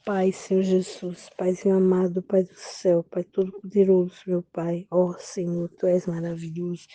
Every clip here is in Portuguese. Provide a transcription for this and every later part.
Pai, Senhor Jesus, Paizinho amado, Pai do céu, Pai todo-poderoso, meu Pai. Ó Senhor, Tu és maravilhoso,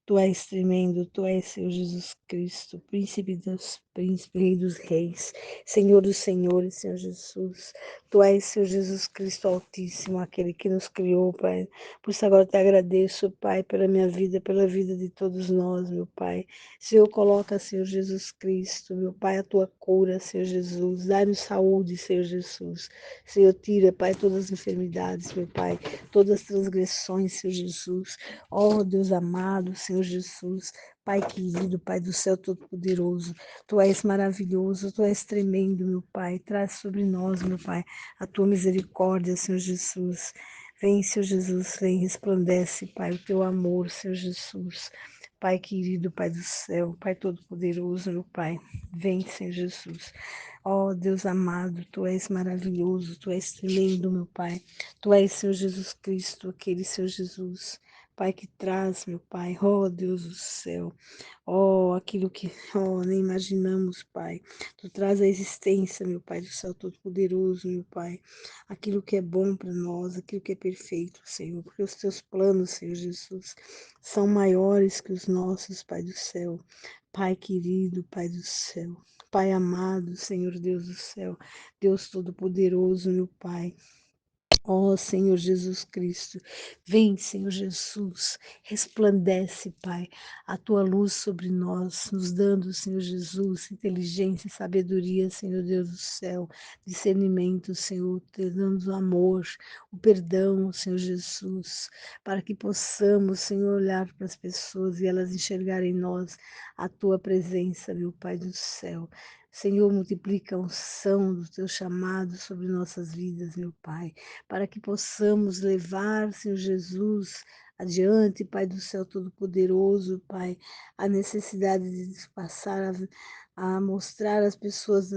Tu és tremendo, Tu és, Senhor Jesus Cristo, Príncipe dos príncipes, Rei dos reis, Senhor dos senhores, Senhor Jesus. Tu és, Senhor Jesus Cristo Altíssimo, aquele que nos criou, Pai. Por isso agora eu te agradeço, Pai, pela minha vida, pela vida de todos nós, meu Pai. Senhor, coloca, Senhor Jesus Cristo, meu Pai, a tua cura, Senhor Jesus. Dá-nos saúde, Senhor Jesus. Senhor, tira, Pai, todas as enfermidades, meu Pai, todas as transgressões, Senhor Jesus. Ó Deus amado, Senhor Jesus. Pai querido, Pai do céu todo-poderoso, Tu és maravilhoso, Tu és tremendo, meu Pai. Traz sobre nós, meu Pai, a Tua misericórdia, Senhor Jesus. Vem, Senhor Jesus, vem, resplandece, Pai, o Teu amor, Senhor Jesus. Pai querido, Pai do céu, Pai todo-poderoso, meu Pai, vem, Senhor Jesus. Ó Deus amado, Tu és maravilhoso, Tu és tremendo, meu Pai. Tu és, Senhor Jesus Cristo, aquele Senhor Jesus, Pai que traz, meu Pai, ó Deus do céu, ó aquilo que, ó, nem imaginamos, Pai. Tu traz a existência, meu Pai do céu todo-poderoso, meu Pai, aquilo que é bom para nós, aquilo que é perfeito, Senhor, porque os Teus planos, Senhor Jesus, são maiores que os nossos, Pai do céu. Pai querido, Pai do céu. Pai amado, Senhor Deus do céu, Deus Todo-Poderoso, meu Pai. Ó Senhor Jesus Cristo, vem, Senhor Jesus, resplandece, Pai, a tua luz sobre nós, nos dando, Senhor Jesus, inteligência, sabedoria, Senhor Deus do céu, discernimento, Senhor, te dando amor, o perdão, Senhor Jesus, para que possamos, Senhor, olhar para as pessoas e elas enxergarem em nós a tua presença, meu Pai do céu. Senhor, multiplica a unção do teu chamado sobre nossas vidas, meu Pai, para que possamos levar, Senhor Jesus, adiante, Pai do céu todo-poderoso, Pai, a necessidade de passar a mostrar às pessoas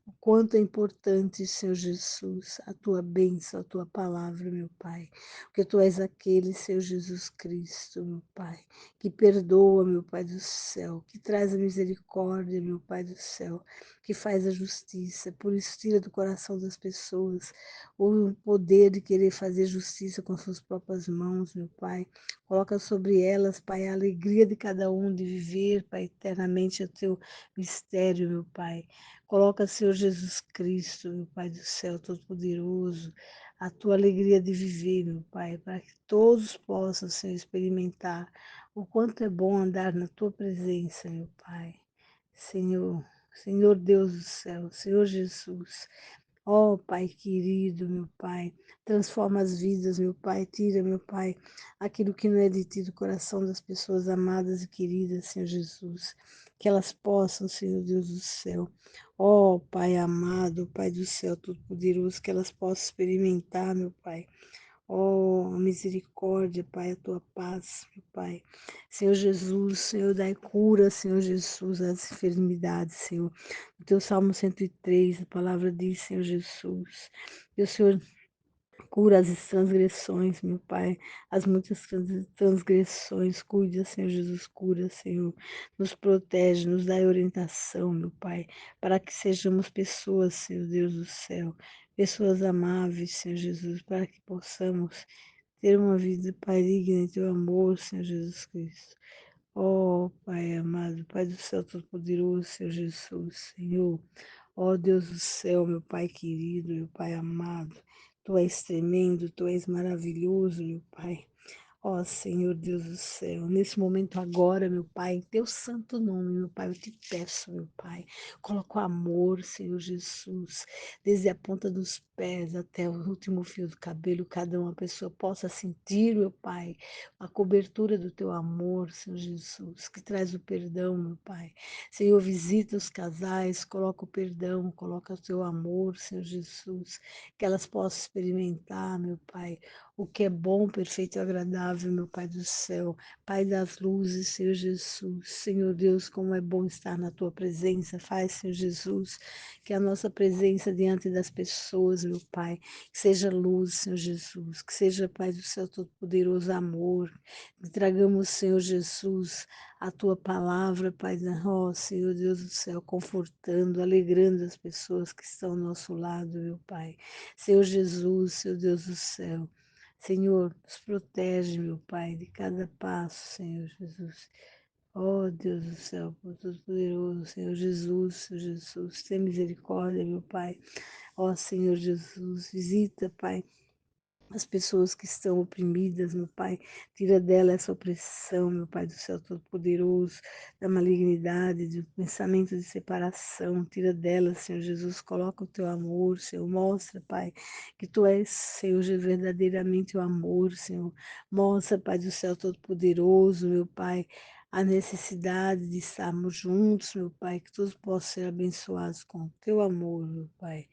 o quanto é importante, Senhor Jesus, a tua bênção, a tua palavra, meu Pai, porque tu és aquele, Senhor Jesus Cristo, meu Pai, que perdoa, meu Pai do céu, que traz a misericórdia, meu Pai do céu, que faz a justiça, por isso tira do coração das pessoas o poder de querer fazer justiça com suas próprias mãos, meu Pai. Coloca sobre elas, Pai, a alegria de cada um de viver, Pai, eternamente o teu mistério, meu Pai. Coloca, Senhor Jesus Cristo, meu Pai do céu Todo-Poderoso, a tua alegria de viver, meu Pai, para que todos possam, Senhor, experimentar o quanto é bom andar na tua presença, meu Pai. Senhor, Senhor Deus do céu, Senhor Jesus, ó Pai querido, meu Pai, transforma as vidas, meu Pai, tira, meu Pai, aquilo que não é de ti do coração das pessoas amadas e queridas, Senhor Jesus, que elas possam, Senhor Deus do céu, ó Pai amado, Pai do céu todo-poderoso, que elas possam experimentar, meu Pai, oh, a misericórdia, Pai, a tua paz, meu Pai. Senhor Jesus, Senhor, dai cura, Senhor Jesus, às enfermidades, Senhor. No teu Salmo 103, a palavra diz, Senhor Jesus, que o Senhor cura as transgressões, meu Pai, as muitas transgressões. Cuida, Senhor Jesus, cura, Senhor. Nos protege, nos dá orientação, meu Pai, para que sejamos pessoas, Senhor Deus do céu, pessoas amáveis, Senhor Jesus, para que possamos ter uma vida, Pai, digna de teu amor, Senhor Jesus Cristo. Oh, Pai amado, Pai do céu todo-poderoso, Senhor Jesus, Senhor. Ó Deus do céu, meu Pai querido, meu Pai amado, Tu és tremendo, Tu és maravilhoso, meu Pai. Ó Senhor Deus do céu, nesse momento agora, meu Pai, em teu santo nome, meu Pai, eu te peço, meu Pai, coloca o amor, Senhor Jesus, desde a ponta dos pés até o último fio do cabelo, cada uma pessoa possa sentir, meu Pai, a cobertura do teu amor, Senhor Jesus, que traz o perdão, meu Pai. Senhor, visita os casais, coloca o perdão, coloca o teu amor, Senhor Jesus, que elas possam experimentar, meu Pai, o que é bom, perfeito e agradável, meu Pai do céu, Pai das luzes, Senhor Jesus. Senhor Deus, como é bom estar na tua presença. Faz, Senhor Jesus, que a nossa presença diante das pessoas, meu Pai, que seja luz, Senhor Jesus, que seja, Pai do céu, todo-poderoso amor, que tragamos, Senhor Jesus, a tua palavra, Pai da Senhor Deus do céu, confortando, alegrando as pessoas que estão ao nosso lado, meu Pai. Senhor Jesus, Senhor Deus do céu. Senhor, nos protege, meu Pai, de cada passo, Senhor Jesus. Oh, Deus do céu, Todo-Poderoso, Senhor Jesus, Senhor Jesus, tem misericórdia, meu Pai. Ó, Senhor Jesus, visita, Pai, as pessoas que estão oprimidas, meu Pai, tira dela essa opressão, meu Pai do céu Todo-Poderoso, da malignidade, do pensamento de separação, tira dela, Senhor Jesus, coloca o teu amor, Senhor, mostra, Pai, que tu és, Senhor, verdadeiramente o amor, Senhor, mostra, Pai do céu Todo-Poderoso, meu Pai, a necessidade de estarmos juntos, meu Pai, que todos possam ser abençoados com o teu amor, meu Pai.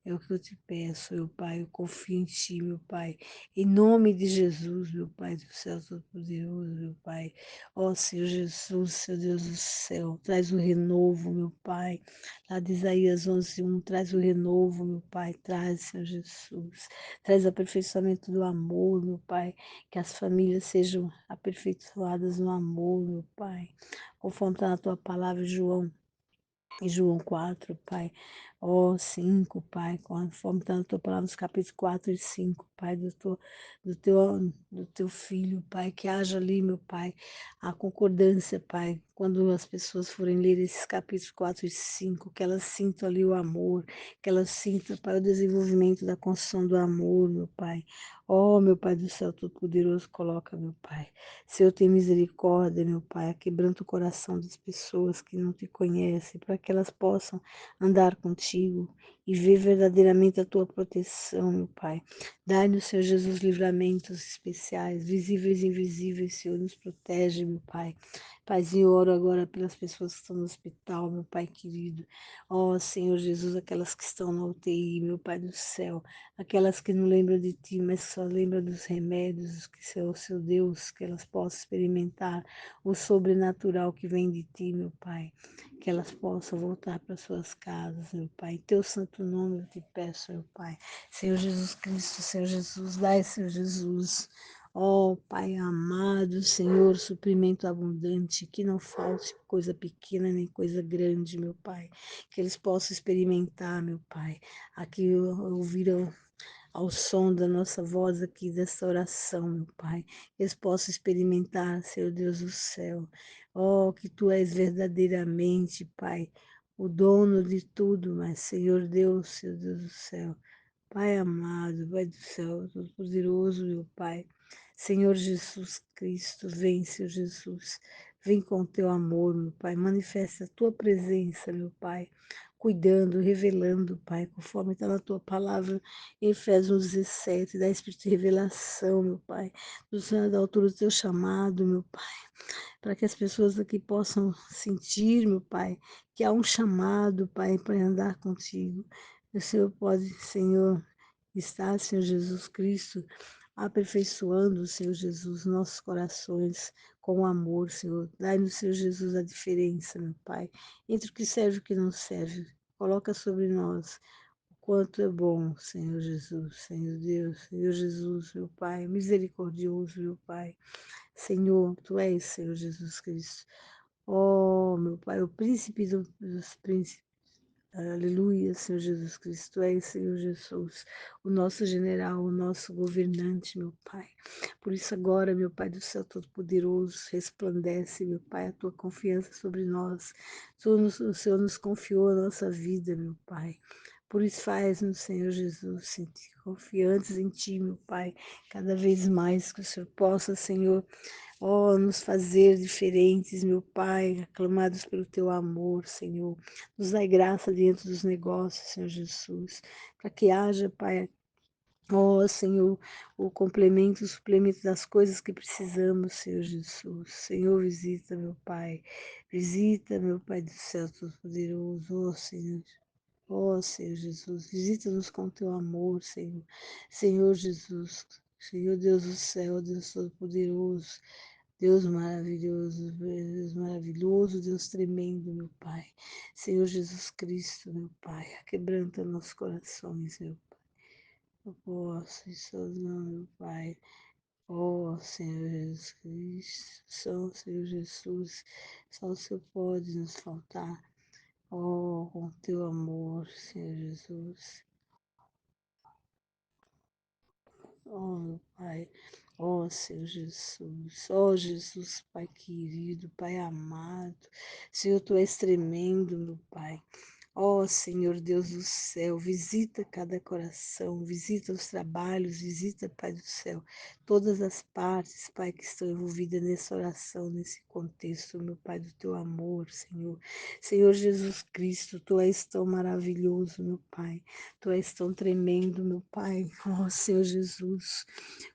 É o que eu te peço, meu Pai. Eu confio em Ti, meu Pai. Em nome de Jesus, meu Pai do céu Todo-Poderoso, meu Pai. Ó Senhor Jesus, Seu Deus do céu, traz o renovo, meu Pai. Lá de Isaías 11:1, traz o renovo, meu Pai. Traz, Senhor Jesus. Traz o aperfeiçoamento do amor, meu Pai. Que as famílias sejam aperfeiçoadas no amor, meu Pai. Conforme está na Tua palavra, João. Em João 4, Pai, ó 5, Pai, conforme está na tua palavra, nos capítulos 4 e 5, Pai, do teu filho, Pai, que haja ali, meu Pai, a concordância, Pai, quando as pessoas forem ler esses capítulos 4 e 5, que elas sintam ali o amor, que elas sintam, Pai, o desenvolvimento da construção do amor, meu Pai. Ó, meu Pai do céu, Todo-Poderoso, coloca, meu Pai. Senhor, tem misericórdia, meu Pai, quebranta o coração das pessoas que não te conhecem, para que elas possam andar contigo e ver verdadeiramente a tua proteção, meu Pai. Dai-nos, Senhor Jesus, livramentos especiais, visíveis e invisíveis, Senhor, nos protege, meu Pai. Paizinho, eu oro agora pelas pessoas que estão no hospital, meu Pai querido. Ó, Senhor Jesus, aquelas que estão na UTI, meu Pai do céu, aquelas que não lembram de Ti, mas só lembram dos remédios, que é o seu Deus, que elas possam experimentar o sobrenatural que vem de Ti, meu Pai, que elas possam voltar para suas casas, meu Pai. Em Teu santo nome eu te peço, meu Pai. Senhor Jesus Cristo, Senhor Jesus, dai, Senhor Jesus. Ó Pai amado, Senhor, suprimento abundante, que não falte coisa pequena nem coisa grande, meu Pai. Que eles possam experimentar, meu Pai. Aqui ouviram ao som da nossa voz aqui dessa oração, meu Pai. Que eles possam experimentar, Senhor Deus do céu. Oh, que Tu és verdadeiramente, Pai, o dono de tudo, mas Senhor Deus, Senhor Deus do céu. Pai amado, Pai do céu, Todo-Poderoso, meu Pai. Senhor Jesus Cristo, vem, Senhor Jesus. Vem com teu amor, meu Pai. Manifesta a tua presença, meu Pai. Cuidando, revelando, Pai, conforme está na tua palavra, em Efésios 17, dá espírito de revelação, meu Pai. Do Senhor, da altura do teu chamado, meu Pai, para que as pessoas aqui possam sentir, meu Pai, que há um chamado, Pai, para andar contigo. O Senhor pode, Senhor, estar, Senhor Jesus Cristo, aperfeiçoando, Senhor Jesus, nossos corações com amor, Senhor. Dai-nos, Senhor Jesus, a diferença, meu Pai, entre o que serve e o que não serve. Coloca sobre nós o quanto é bom, Senhor Jesus, Senhor Deus, Senhor Jesus, meu Pai, misericordioso, meu Pai. Senhor, Tu és, Senhor Jesus Cristo. Oh, meu Pai, o príncipe dos príncipes. Aleluia, Senhor Jesus Cristo, Tu és, Senhor Jesus, o nosso general, o nosso governante, meu Pai. Por isso agora, meu Pai do céu Todo-Poderoso, resplandece, meu Pai, a Tua confiança sobre nós. O Senhor nos confiou a nossa vida, meu Pai. Por isso faz-nos, Senhor Jesus, sentir confiantes em Ti, meu Pai, cada vez mais que o Senhor possa, Senhor, oh, nos fazer diferentes, meu Pai, aclamados pelo Teu amor, Senhor. Nos dai graça dentro dos negócios, Senhor Jesus, para que haja, Pai, oh, Senhor, o complemento, o suplemento das coisas que precisamos, Senhor Jesus. Senhor, visita, meu Pai. Visita, meu Pai do céu Todo-Poderoso, oh, Senhor. Oh, Senhor Jesus, visita-nos com teu amor, Senhor. Senhor Jesus. Senhor Deus do céu, Deus Todo-Poderoso, Deus maravilhoso, Deus tremendo, meu Pai. Senhor Jesus Cristo, meu Pai, quebranta nossos corações, meu Pai. Ó, Senhor, meu Pai. Ó, Senhor Jesus Cristo, Senhor Jesus, só o Senhor pode nos faltar. Ó, com teu amor, Senhor Jesus. Ó, meu Pai. Ó, Senhor Jesus. Ó, Jesus, Pai querido, Pai amado. Senhor, tu és tremendo, meu Pai. Ó Senhor Deus do céu, visita cada coração, visita os trabalhos, visita, Pai do céu, todas as partes, Pai, que estão envolvidas nessa oração, nesse contexto, meu Pai, do teu amor, Senhor. Senhor Jesus Cristo, tu és tão maravilhoso, meu Pai, tu és tão tremendo, meu Pai. Ó Senhor Jesus,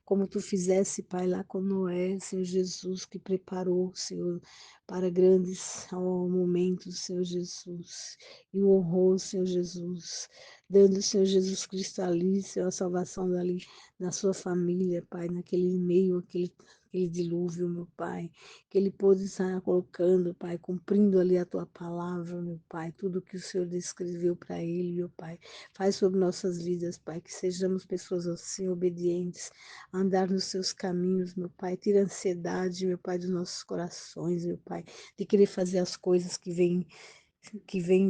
como tu fizesse, Pai, lá com Noé, Senhor Jesus, que preparou, Senhor, para grandes momentos, Senhor Jesus, e o honrou, Senhor Jesus, dando o Senhor Jesus Cristo ali, Senhor, a salvação dali, da sua família, Pai, naquele meio, aquele dilúvio, meu Pai, que ele pôde estar colocando, Pai, cumprindo ali a tua palavra, meu Pai, tudo que o Senhor descreveu para ele, meu Pai, faz sobre nossas vidas, Pai, que sejamos pessoas assim, obedientes, andar nos seus caminhos, meu Pai. Tira a ansiedade, meu Pai, dos nossos corações, meu Pai, de querer fazer as coisas que vem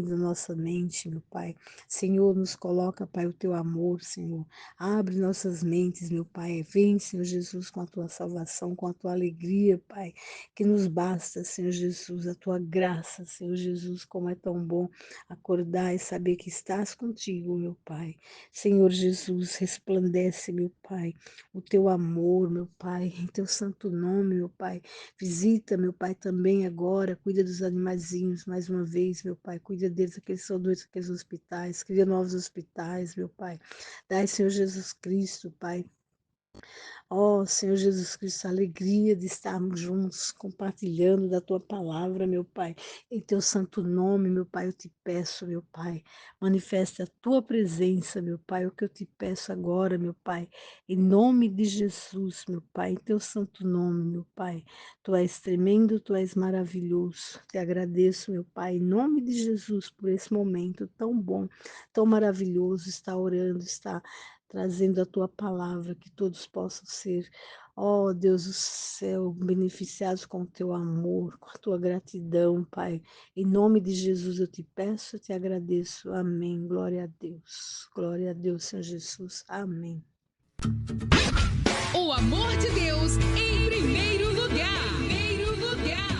da nossa mente, meu Pai. Senhor, nos coloca, Pai, o teu amor, Senhor. Abre nossas mentes, meu Pai. Vem, Senhor Jesus, com a tua salvação, com a tua alegria, Pai, que nos basta, Senhor Jesus, a tua graça, Senhor Jesus, como é tão bom acordar e saber que estás contigo, meu Pai. Senhor Jesus, resplandece, meu Pai, o teu amor, meu Pai, em teu santo nome, meu Pai. Visita, meu Pai, também agora, cuida dos animaizinhos mais uma vez, meu Pai, cuida deles, aqueles que são doentes, aqueles hospitais, cria novos hospitais, meu Pai. Dai, Senhor Jesus Cristo, Pai, ó Senhor Jesus Cristo, a alegria de estarmos juntos, compartilhando da tua palavra, meu Pai. Em teu santo nome, meu Pai, eu te peço, meu Pai, manifesta a tua presença, meu Pai, o que eu te peço agora, meu Pai, em nome de Jesus, meu Pai, em teu santo nome, meu Pai. Tu és tremendo, tu és maravilhoso. Te agradeço, meu Pai, em nome de Jesus, por esse momento tão bom, tão maravilhoso, estar orando, estar trazendo a tua palavra, que todos possam ser, ó Deus do céu, beneficiados com o teu amor, com a tua gratidão, Pai. Em nome de Jesus eu te peço, eu te agradeço. Amém. Glória a Deus. Glória a Deus, Senhor Jesus. Amém. O amor de Deus em primeiro lugar. Primeiro lugar.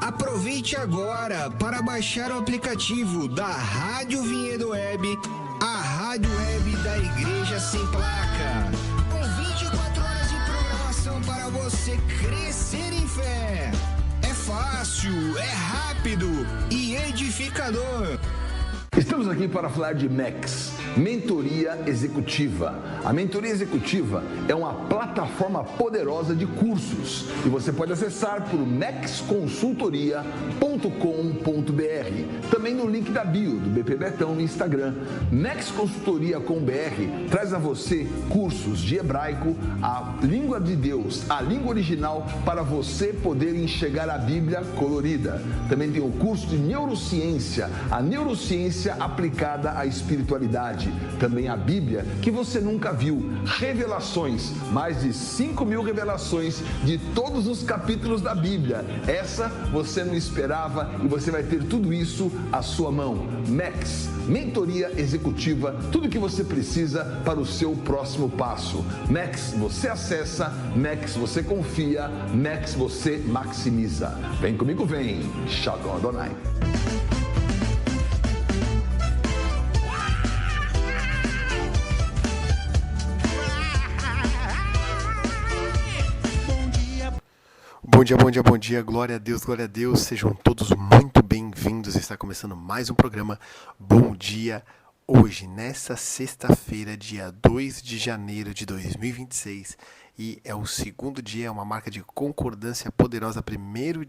Aproveite agora para baixar o aplicativo da Rádio Vinhedo Web, a rádio web da Igreja Sem Placa. Com 24 horas de programação para você crescer em fé. É fácil, é rápido e edificador. Estamos aqui para falar de MEX, Mentoria Executiva. A Mentoria Executiva é uma plataforma poderosa de cursos e você pode acessar por mexconsultoria.com.br. Também no link da bio do BP Betão no Instagram. Mex Consultoria com BR traz a você cursos de hebraico, a língua de Deus, a língua original, para você poder enxergar a Bíblia colorida. Também tem o curso de neurociência, a neurociência aplicada à espiritualidade. Também a Bíblia que você nunca viu, revelações, mais de 5.000 revelações de todos os capítulos da Bíblia. Essa você não esperava e você vai ter tudo isso à sua mão. MEX, Mentoria Executiva, tudo que você precisa para o seu próximo passo. MEX, você acessa, MEX, você confia, MEX, você maximiza. Vem comigo, vem. Shalom Adonai. Bom dia, glória a Deus, sejam todos muito bem-vindos. Está começando mais um programa Bom Dia hoje, nessa sexta-feira, dia 2 de janeiro de 2026, e é o segundo dia, é uma marca de concordância poderosa, o primeiro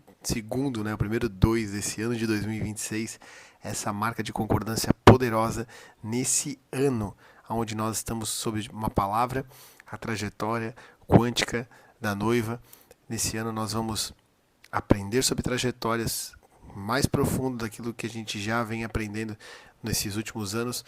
2 desse ano de 2026, essa marca de concordância poderosa nesse ano, onde nós estamos sob uma palavra, a trajetória quântica da noiva. Nesse ano nós vamos aprender sobre trajetórias mais profundo daquilo que a gente já vem aprendendo nesses últimos anos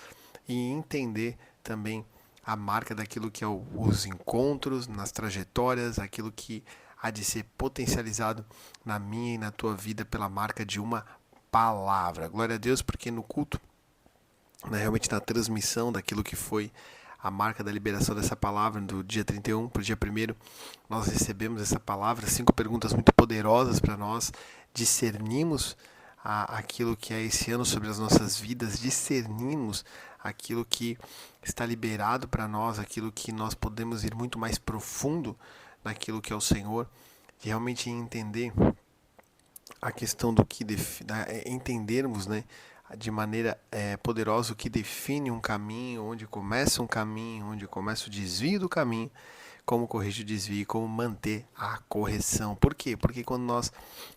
e entender também a marca daquilo que é os encontros, nas trajetórias, aquilo que há de ser potencializado na minha e na tua vida pela marca de uma palavra. Glória a Deus, porque no culto, realmente na transmissão daquilo que foi a marca da liberação dessa palavra do dia 31 para o dia 1º, nós recebemos essa palavra, 5 perguntas muito poderosas para nós, discernimos aquilo que é esse ano sobre as nossas vidas, discernimos aquilo que está liberado para nós, aquilo que nós podemos ir muito mais profundo naquilo que é o Senhor, de realmente entender a questão do que entendermos, né, de maneira poderosa o que define um caminho, onde começa um caminho, onde começa o desvio do caminho, como corrigir o desvio, como manter a correção. Por quê? Porque quando nós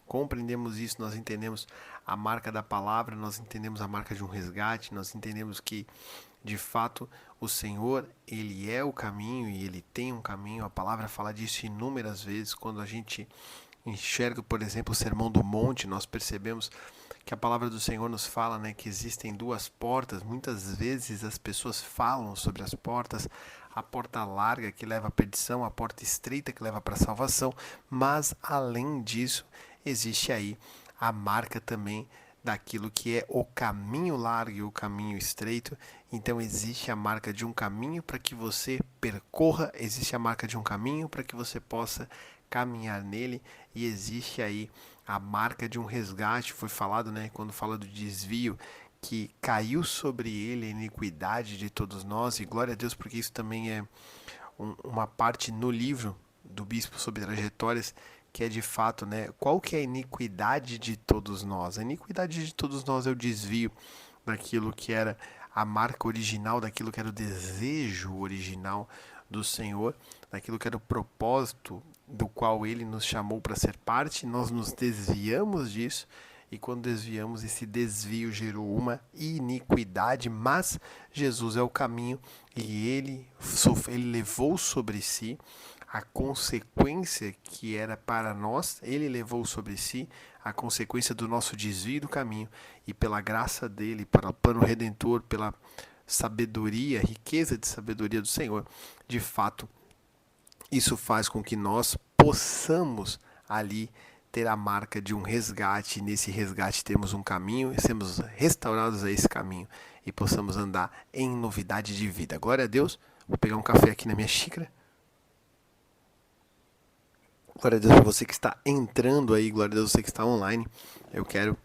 compreendemos isso, nós entendemos a marca da palavra, nós entendemos a marca de um resgate, nós entendemos que, de fato, o Senhor, Ele é o caminho e Ele tem um caminho. A palavra fala disso inúmeras vezes. Quando a gente enxerga, por exemplo, o Sermão do Monte, nós percebemos que a palavra do Senhor nos fala, né, que existem 2 portas. Muitas vezes as pessoas falam sobre as portas, a porta larga que leva à perdição, a porta estreita que leva para a salvação, mas além disso, existe aí a marca também daquilo que é o caminho largo e o caminho estreito. Então existe a marca de um caminho para que você percorra, existe a marca de um caminho para que você possa caminhar nele, e existe aí a marca de um resgate. Foi falado, né, quando fala do desvio, que caiu sobre ele a iniquidade de todos nós, e glória a Deus, porque isso também é uma parte no livro do bispo sobre trajetórias, que é de fato, né, qual que é a iniquidade de todos nós? A iniquidade de todos nós é o desvio daquilo que era a marca original, daquilo que era o desejo original do Senhor, daquilo que era o propósito do qual Ele nos chamou para ser parte. Nós nos desviamos disso, e quando desviamos, esse desvio gerou uma iniquidade, mas Jesus é o caminho, e Ele levou sobre si a consequência que era para nós. Ele levou sobre si a consequência do nosso desvio do caminho, e pela graça dele, para o plano redentor, pela sabedoria, riqueza de sabedoria do Senhor, de fato, isso faz com que nós possamos ali ter a marca de um resgate. Nesse resgate temos um caminho, e sermos restaurados a esse caminho e possamos andar em novidade de vida. Glória a Deus. Vou pegar um café aqui na minha xícara. Glória a Deus para você que está entrando aí, glória a Deus você que está online. Eu quero,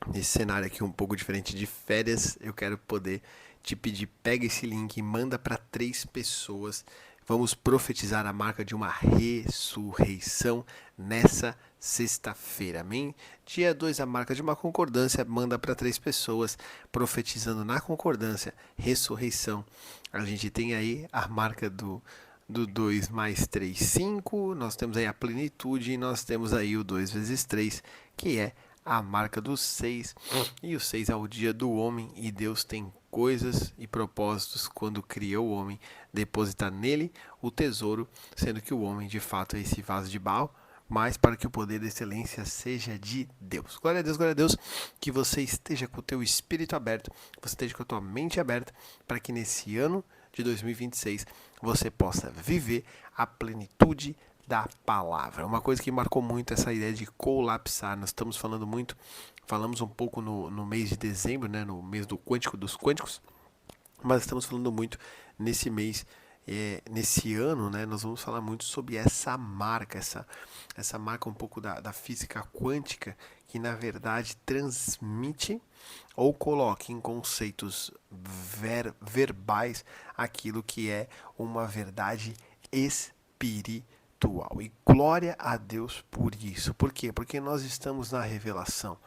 nesse cenário aqui um pouco diferente de férias, eu quero poder te pedir, pega esse link e manda para 3 pessoas. Vamos profetizar a marca de uma ressurreição nessa sexta-feira, amém? Dia 2, a marca de uma concordância, manda para 3 pessoas, profetizando na concordância, ressurreição. A gente tem aí a marca do 2 mais 3, 5, nós temos aí a plenitude, e nós temos aí o 2 vezes 3, que é a marca do 6, e o 6 é o dia do homem, e Deus tem coisas e propósitos quando criou o homem, depositar nele o tesouro, sendo que o homem de fato é esse vaso de barro, mas para que o poder da excelência seja de Deus. Glória a Deus, que você esteja com o teu espírito aberto, que você esteja com a tua mente aberta, para que nesse ano de 2026 você possa viver a plenitude da palavra. Uma coisa que marcou muito essa ideia de colapsar, nós estamos falamos um pouco no mês de dezembro, né, no mês do Quântico dos Quânticos, mas estamos falando muito nesse mês, nesse ano, né, nós vamos falar muito sobre essa marca, essa marca um pouco da física quântica, que na verdade transmite ou coloca em conceitos verbais aquilo que é uma verdade espiritual. E glória a Deus por isso. Por quê? Porque nós estamos na revelação.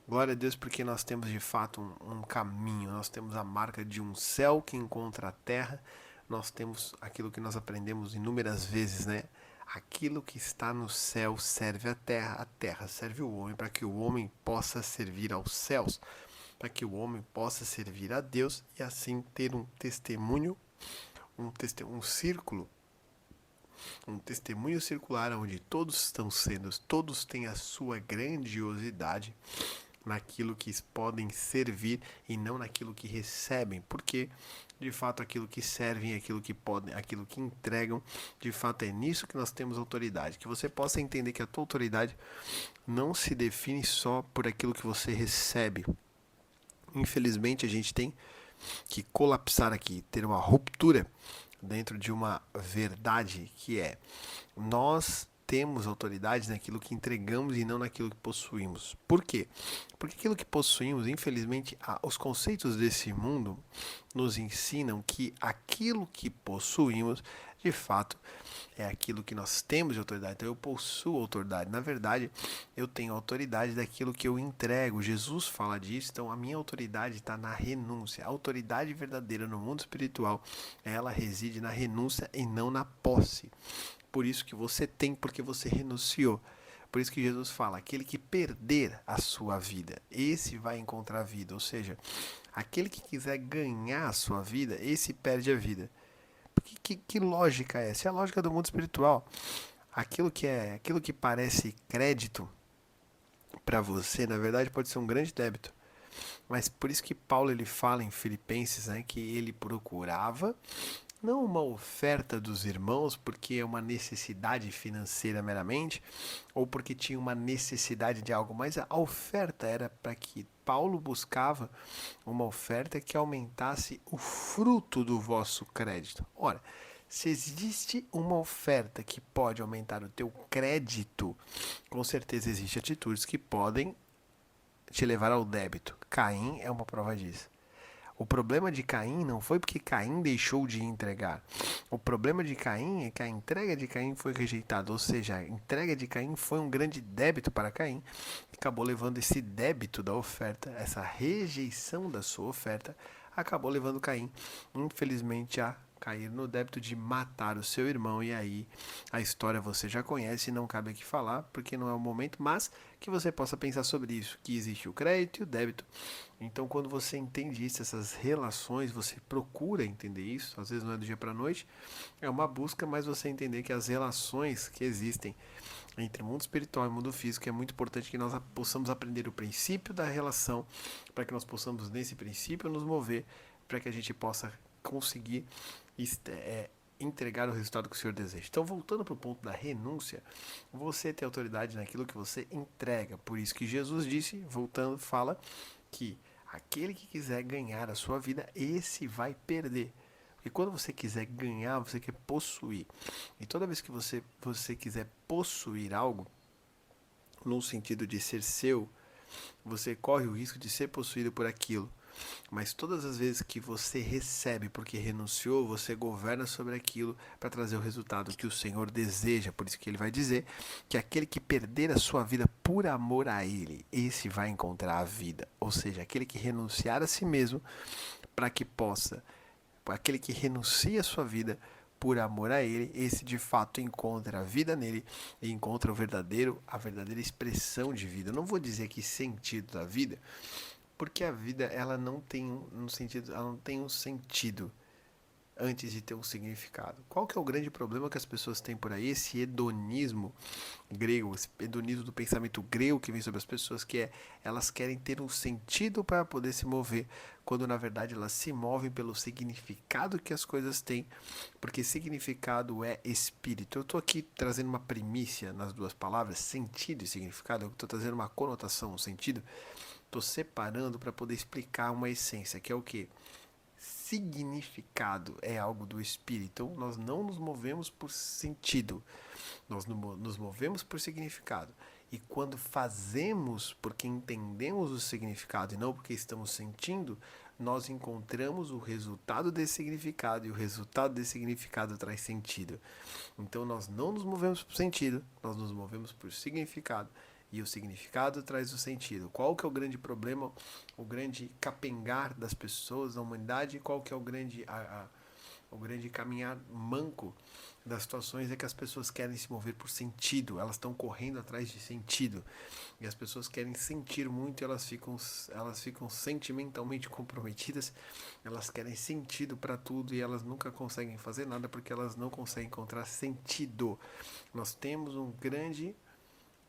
Glória a Deus porque nós temos de fato um caminho, nós temos a marca de um céu que encontra a terra, nós temos aquilo que nós aprendemos inúmeras vezes, né? Aquilo que está no céu serve a terra serve o homem, para que o homem possa servir aos céus, para que o homem possa servir a Deus e assim ter um testemunho, um círculo, um testemunho circular onde todos têm a sua grandiosidade naquilo que podem servir e não naquilo que recebem, porque de fato aquilo que servem, aquilo que podem, aquilo que entregam, de fato é nisso que nós temos autoridade. Que você possa entender que a tua autoridade não se define só por aquilo que você recebe. Infelizmente a gente tem que colapsar aqui, ter uma ruptura dentro de uma verdade que é: nós temos autoridade naquilo que entregamos e não naquilo que possuímos. Por quê? Porque aquilo que possuímos, infelizmente, os conceitos desse mundo nos ensinam que aquilo que possuímos, de fato, é aquilo que nós temos de autoridade. Então eu possuo autoridade. Na verdade, eu tenho autoridade daquilo que eu entrego. Jesus fala disso. Então a minha autoridade está na renúncia. A autoridade verdadeira no mundo espiritual, ela reside na renúncia e não na posse. Por isso que você tem, porque você renunciou. Por isso que Jesus fala: aquele que perder a sua vida, esse vai encontrar a vida. Ou seja, aquele que quiser ganhar a sua vida, esse perde a vida. Que lógica é essa? É a lógica do mundo espiritual. Aquilo que parece crédito para você, na verdade pode ser um grande débito. Mas por isso que Paulo ele fala em Filipenses, né, que ele procurava não uma oferta dos irmãos porque é uma necessidade financeira meramente, ou porque tinha uma necessidade de algo, mas a oferta era para que Paulo buscava uma oferta que aumentasse o fruto do vosso crédito. Ora, se existe uma oferta que pode aumentar o teu crédito, com certeza existem atitudes que podem te levar ao débito. Caim é uma prova disso. O problema de Caim não foi porque Caim deixou de entregar. O problema de Caim é que a entrega de Caim foi rejeitada. Ou seja, a entrega de Caim foi um grande débito para Caim. E acabou levando esse débito da oferta, essa rejeição da sua oferta, acabou levando Caim, infelizmente, a cair no débito de matar o seu irmão. E aí a história você já conhece, não cabe aqui falar porque não é o momento, mas que você possa pensar sobre isso, que existe o crédito e o débito. Então quando você entende isso, essas relações, você procura entender isso, às vezes não é do dia para a noite, é uma busca, mas você entender que as relações que existem entre mundo espiritual e mundo físico é muito importante que nós possamos aprender o princípio da relação, para que nós possamos nesse princípio nos mover, para que a gente possa conseguir entregar o resultado que o Senhor deseja. Então, voltando para o ponto da renúncia, você tem autoridade naquilo que você entrega. Por isso que Jesus disse, voltando, fala que aquele que quiser ganhar a sua vida, esse vai perder. Porque quando você quiser ganhar, você quer possuir. E toda vez que você quiser possuir algo, no sentido de ser seu, você corre o risco de ser possuído por aquilo. Mas todas as vezes que você recebe porque renunciou, você governa sobre aquilo para trazer o resultado que o Senhor deseja. Por isso que ele vai dizer que aquele que perder a sua vida por amor a ele, esse vai encontrar a vida. Ou seja, aquele que renunciar a si mesmo para que possa, aquele que renuncia a sua vida por amor a ele, esse de fato encontra a vida nele e encontra a verdadeira expressão de vida. Eu não vou dizer que sentido da vida, porque a vida ela não tem um sentido antes de ter um significado. Qual que é o grande problema que as pessoas têm por aí? Esse hedonismo grego, esse hedonismo do pensamento grego que vem sobre as pessoas, que é elas querem ter um sentido para poder se mover, quando na verdade elas se movem pelo significado que as coisas têm, porque significado é espírito. Eu estou aqui trazendo uma primícia nas duas palavras, sentido e significado, eu estou trazendo uma conotação, um sentido. Estou separando para poder explicar uma essência, que é o que? Significado é algo do espírito. Então, nós não nos movemos por sentido, nós nos movemos por significado. E quando fazemos porque entendemos o significado e não porque estamos sentindo, nós encontramos o resultado desse significado, e o resultado desse significado traz sentido. Então, nós não nos movemos por sentido, nós nos movemos por significado. E o significado traz o sentido. Qual que é o grande problema, o grande capengar das pessoas, da humanidade? Qual que é o grande O grande caminhar manco das situações é que as pessoas querem se mover por sentido, elas estão correndo atrás de sentido. E as pessoas querem sentir muito, elas ficam sentimentalmente comprometidas, elas querem sentido para tudo e elas nunca conseguem fazer nada porque elas não conseguem encontrar sentido. Nós temos um grande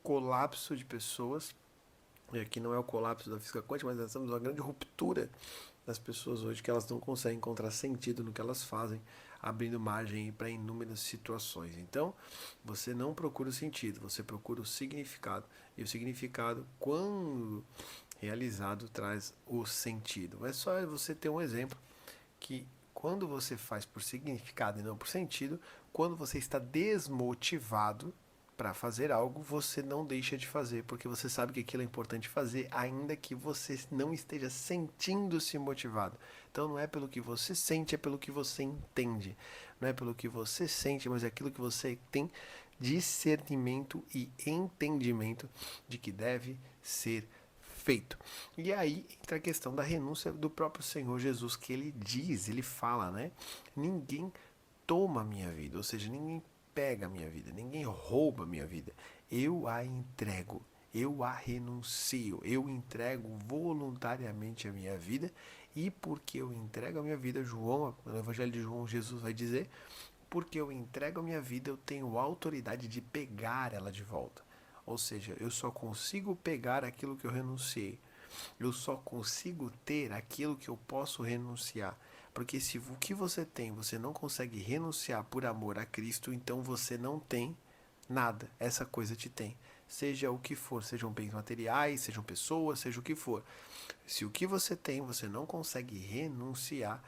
colapso de pessoas, e aqui não é o colapso da física quântica, mas nós temos uma grande ruptura das pessoas hoje, que elas não conseguem encontrar sentido no que elas fazem, abrindo margem para inúmeras situações. Então, você não procura o sentido, você procura o significado, e o significado, quando realizado, traz o sentido. É só você ter um exemplo que quando você faz por significado e não por sentido, quando você está desmotivado para fazer algo, você não deixa de fazer, porque você sabe que aquilo é importante fazer, ainda que você não esteja sentindo-se motivado. Então não é pelo que você sente, é pelo que você entende. Não é pelo que você sente, mas é aquilo que você tem discernimento e entendimento de que deve ser feito. E aí entra a questão da renúncia do próprio Senhor Jesus, que ele fala, né? Ninguém toma a minha vida, ou seja, ninguém pega a minha vida, ninguém rouba a minha vida. Eu a entrego, eu a renuncio, eu entrego voluntariamente a minha vida, e porque eu entrego a minha vida, no Evangelho de João, Jesus vai dizer, porque eu entrego a minha vida, eu tenho autoridade de pegar ela de volta. Ou seja, eu só consigo pegar aquilo que eu renunciei. Eu só consigo ter aquilo que eu posso renunciar. Porque se o que você tem, você não consegue renunciar por amor a Cristo, então você não tem nada. Essa coisa te tem. Seja o que for, sejam bens materiais, sejam pessoas, seja o que for. Se o que você tem, você não consegue renunciar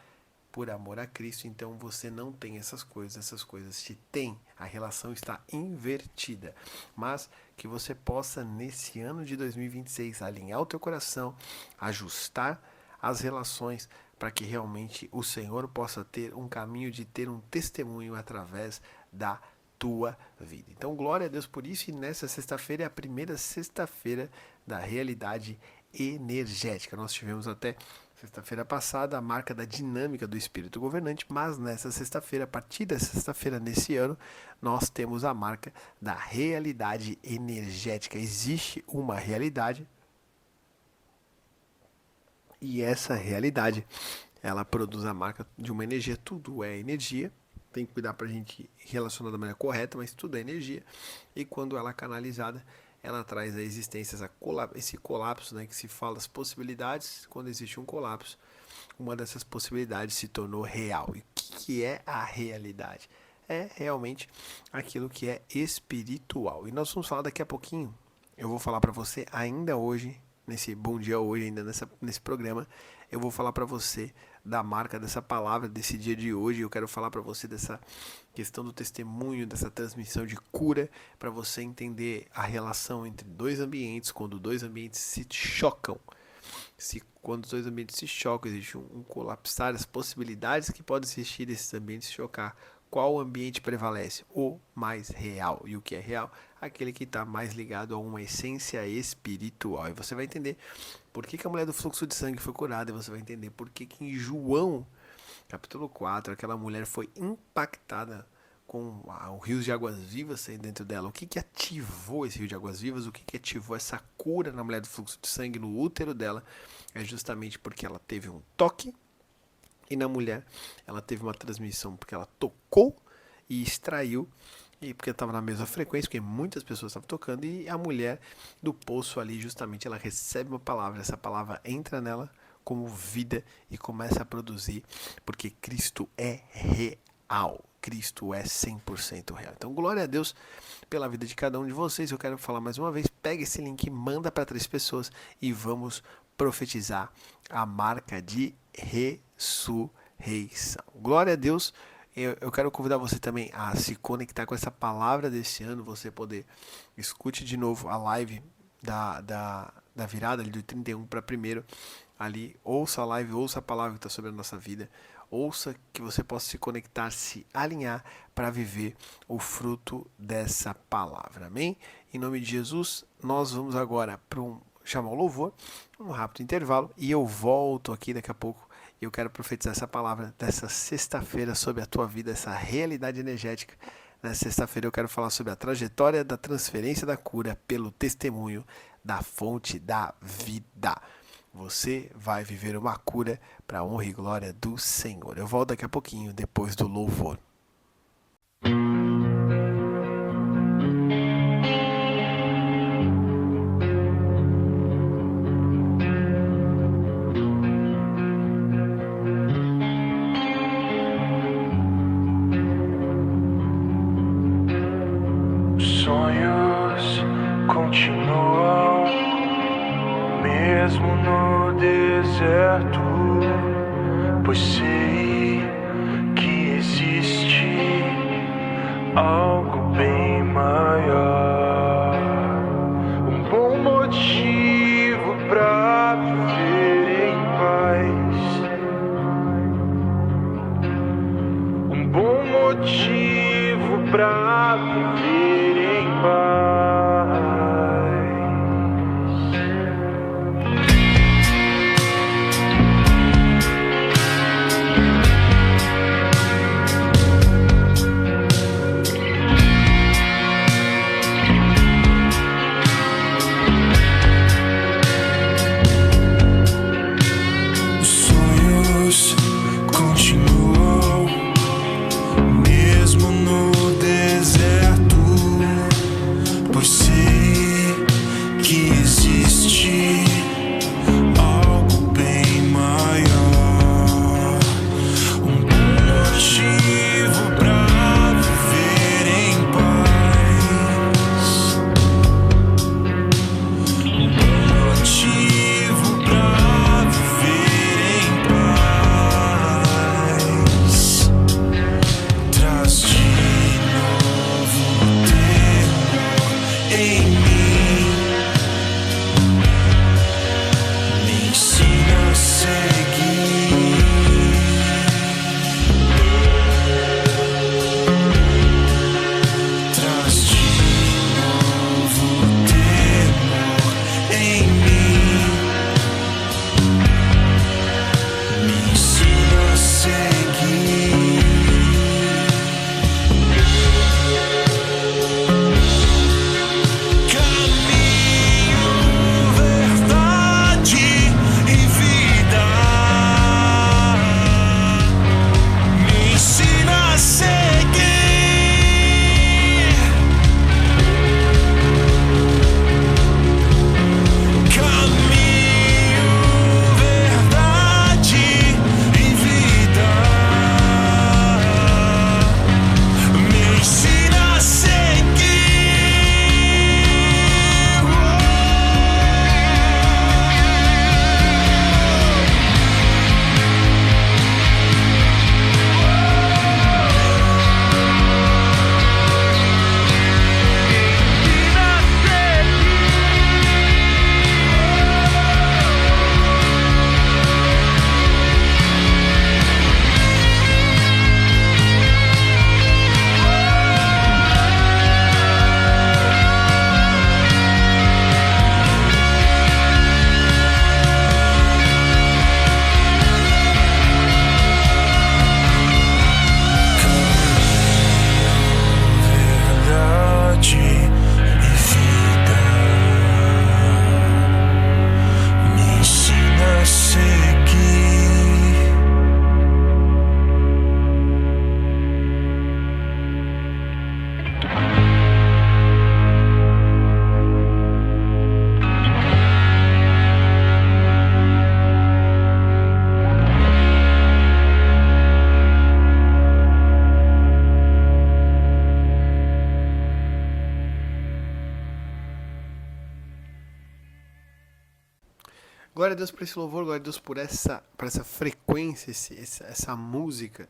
por amor a Cristo, então você não tem essas coisas te têm. A relação está invertida. Mas que você possa, nesse ano de 2026, alinhar o teu coração, ajustar as relações, para que realmente o Senhor possa ter um caminho de ter um testemunho através da tua vida. Então, glória a Deus por isso, e nessa sexta-feira é a primeira sexta-feira da realidade energética. Nós tivemos até sexta-feira passada a marca da dinâmica do espírito governante, mas nessa sexta-feira, a partir da sexta-feira nesse ano, nós temos a marca da realidade energética. Existe uma realidade, e essa realidade, ela produz a marca de uma energia. Tudo é energia, tem que cuidar para a gente relacionar da maneira correta, mas tudo é energia, e quando ela é canalizada, ela traz à existência esse colapso, né, que se fala das possibilidades. Quando existe um colapso, uma dessas possibilidades se tornou real. E o que é a realidade? É realmente aquilo que é espiritual. E nós vamos falar daqui a pouquinho, eu vou falar para você ainda hoje, nesse Bom Dia Hoje, ainda nesse programa, eu vou falar para você da marca dessa palavra, desse dia de hoje. Eu quero falar para você dessa questão do testemunho, dessa transmissão de cura, para você entender a relação entre dois ambientes, quando dois ambientes se chocam. Quando os dois ambientes se chocam, existe um colapsar, as possibilidades que podem existir desses ambientes se chocar. Qual ambiente prevalece? O mais real. E o que é real? Aquele que está mais ligado a uma essência espiritual. E você vai entender por que a mulher do fluxo de sangue foi curada. E você vai entender por que em João, capítulo 4, aquela mulher foi impactada com o rio de águas vivas saindo dentro dela. O que ativou esse rio de águas vivas? O que ativou essa cura na mulher do fluxo de sangue, no útero dela? É justamente porque ela teve um toque. E na mulher, ela teve uma transmissão porque ela tocou e extraiu, e porque estava na mesma frequência, porque muitas pessoas estavam tocando, e a mulher do poço ali, justamente, ela recebe uma palavra, essa palavra entra nela como vida e começa a produzir, porque Cristo é real, Cristo é 100% real. Então, glória a Deus pela vida de cada um de vocês. Eu quero falar mais uma vez, pega esse link, manda para 3 pessoas e vamos profetizar a marca de ressurreição. Glória a Deus. Eu quero convidar você também a se conectar com essa palavra desse ano, você poder escute de novo a live da virada ali do 31 para 1º, ali, ouça a live, ouça a palavra que está sobre a nossa vida, ouça, que você possa se conectar, se alinhar para viver o fruto dessa palavra, amém? Em nome de Jesus, nós vamos agora para chamar o louvor, um rápido intervalo, e eu volto aqui daqui a pouco E eu quero profetizar essa palavra dessa sexta-feira sobre a tua vida, essa realidade energética. Nessa sexta-feira eu quero falar sobre a trajetória da transferência da cura pelo testemunho da fonte da vida. Você vai viver uma cura para a honra e glória do Senhor. Eu volto daqui a pouquinho, depois do louvor. Sonhos continuam, mesmo no deserto, pois sei que existe algo bem maior, um bom motivo pra viver em paz, um bom motivo pra viver em paz. Os sonhos continuam, mesmo no deserto, pois sei que existe algo bem maior, um bom motivo pra viver em paz, um bom motivo pra viver em paz. Traz de novo temor em mim, me ensina a seguir. Traz de novo temor em mim, me ensina a seguir. Caminho, verdade e vida, me ensina a seguir. Caminho, verdade e vida, me ensina a seguir. Verdade e vida, me ensina a seguir. Glória a Deus por esse louvor, glória a Deus por essa frequência, essa música,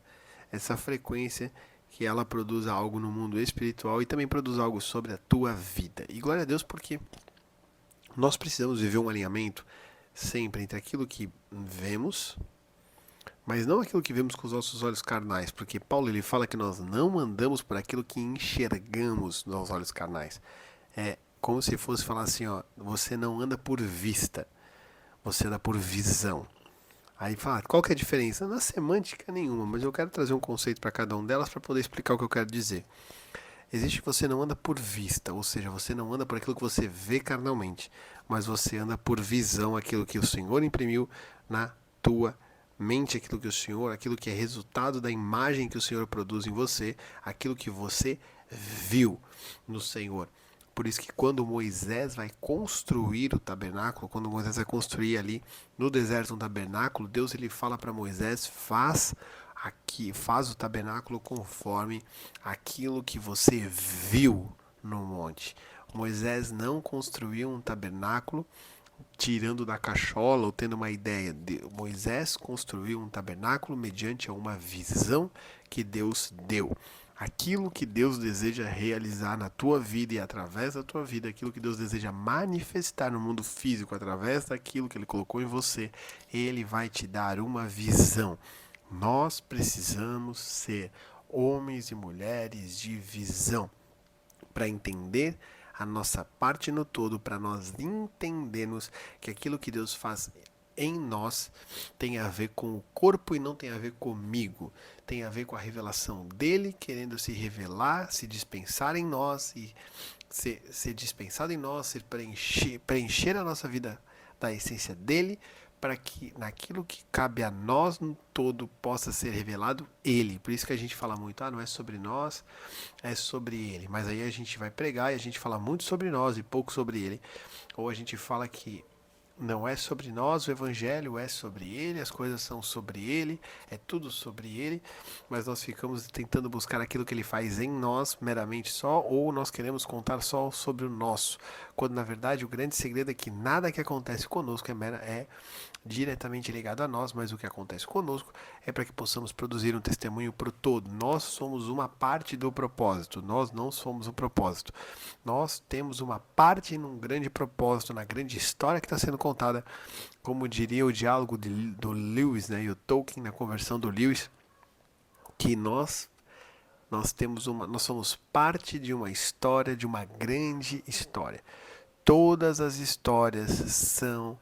essa frequência que ela produz algo no mundo espiritual e também produz algo sobre a tua vida. E glória a Deus porque nós precisamos viver um alinhamento sempre entre aquilo que vemos, mas não aquilo que vemos com os nossos olhos carnais, porque Paulo ele fala que nós não andamos por aquilo que enxergamos nos olhos carnais. É como se fosse falar assim, ó, você não anda por vista, você anda por visão. Aí fala, qual que é a diferença? Na semântica nenhuma, mas eu quero trazer um conceito para cada um delas para poder explicar o que eu quero dizer. Existe que você não anda por vista, ou seja, você não anda por aquilo que você vê carnalmente, mas você anda por visão, aquilo que o Senhor imprimiu na tua mente, aquilo que é resultado da imagem que o Senhor produz em você, aquilo que você viu no Senhor. Por isso que quando Moisés vai construir o tabernáculo, quando Moisés vai construir ali no deserto um tabernáculo, Deus ele fala para Moisés, faz o tabernáculo conforme aquilo que você viu no monte. Moisés não construiu um tabernáculo tirando da cachola ou tendo uma ideia. Moisés construiu um tabernáculo mediante uma visão que Deus deu. Aquilo que Deus deseja realizar na tua vida e através da tua vida, aquilo que Deus deseja manifestar no mundo físico através daquilo que Ele colocou em você, Ele vai te dar uma visão. Nós precisamos ser homens e mulheres de visão para entender a nossa parte no todo, para nós entendermos que aquilo que Deus faz em nós tem a ver com o corpo e não tem a ver comigo. Tem a ver com a revelação dele, querendo se revelar, se dispensar em nós e ser dispensado em nós, preencher a nossa vida da essência dele, para que naquilo que cabe a nós no todo possa ser revelado ele. Por isso que a gente fala muito, não é sobre nós, é sobre ele. Mas aí a gente vai pregar e a gente fala muito sobre nós e pouco sobre ele. Ou a gente fala que não é sobre nós, o evangelho é sobre ele, as coisas são sobre ele, é tudo sobre ele, mas nós ficamos tentando buscar aquilo que ele faz em nós meramente só, ou nós queremos contar só sobre o nosso, quando na verdade o grande segredo é que nada que acontece conosco é diretamente ligado a nós, mas o que acontece conosco é para que possamos produzir um testemunho para o todo. Nós somos uma parte do propósito, nós não somos o propósito. Nós temos uma parte num grande propósito, na grande história que está sendo contada, como diria o diálogo do Lewis, né, e o Tolkien na conversão do Lewis, que nós somos parte de uma história, de uma grande história. Todas as histórias são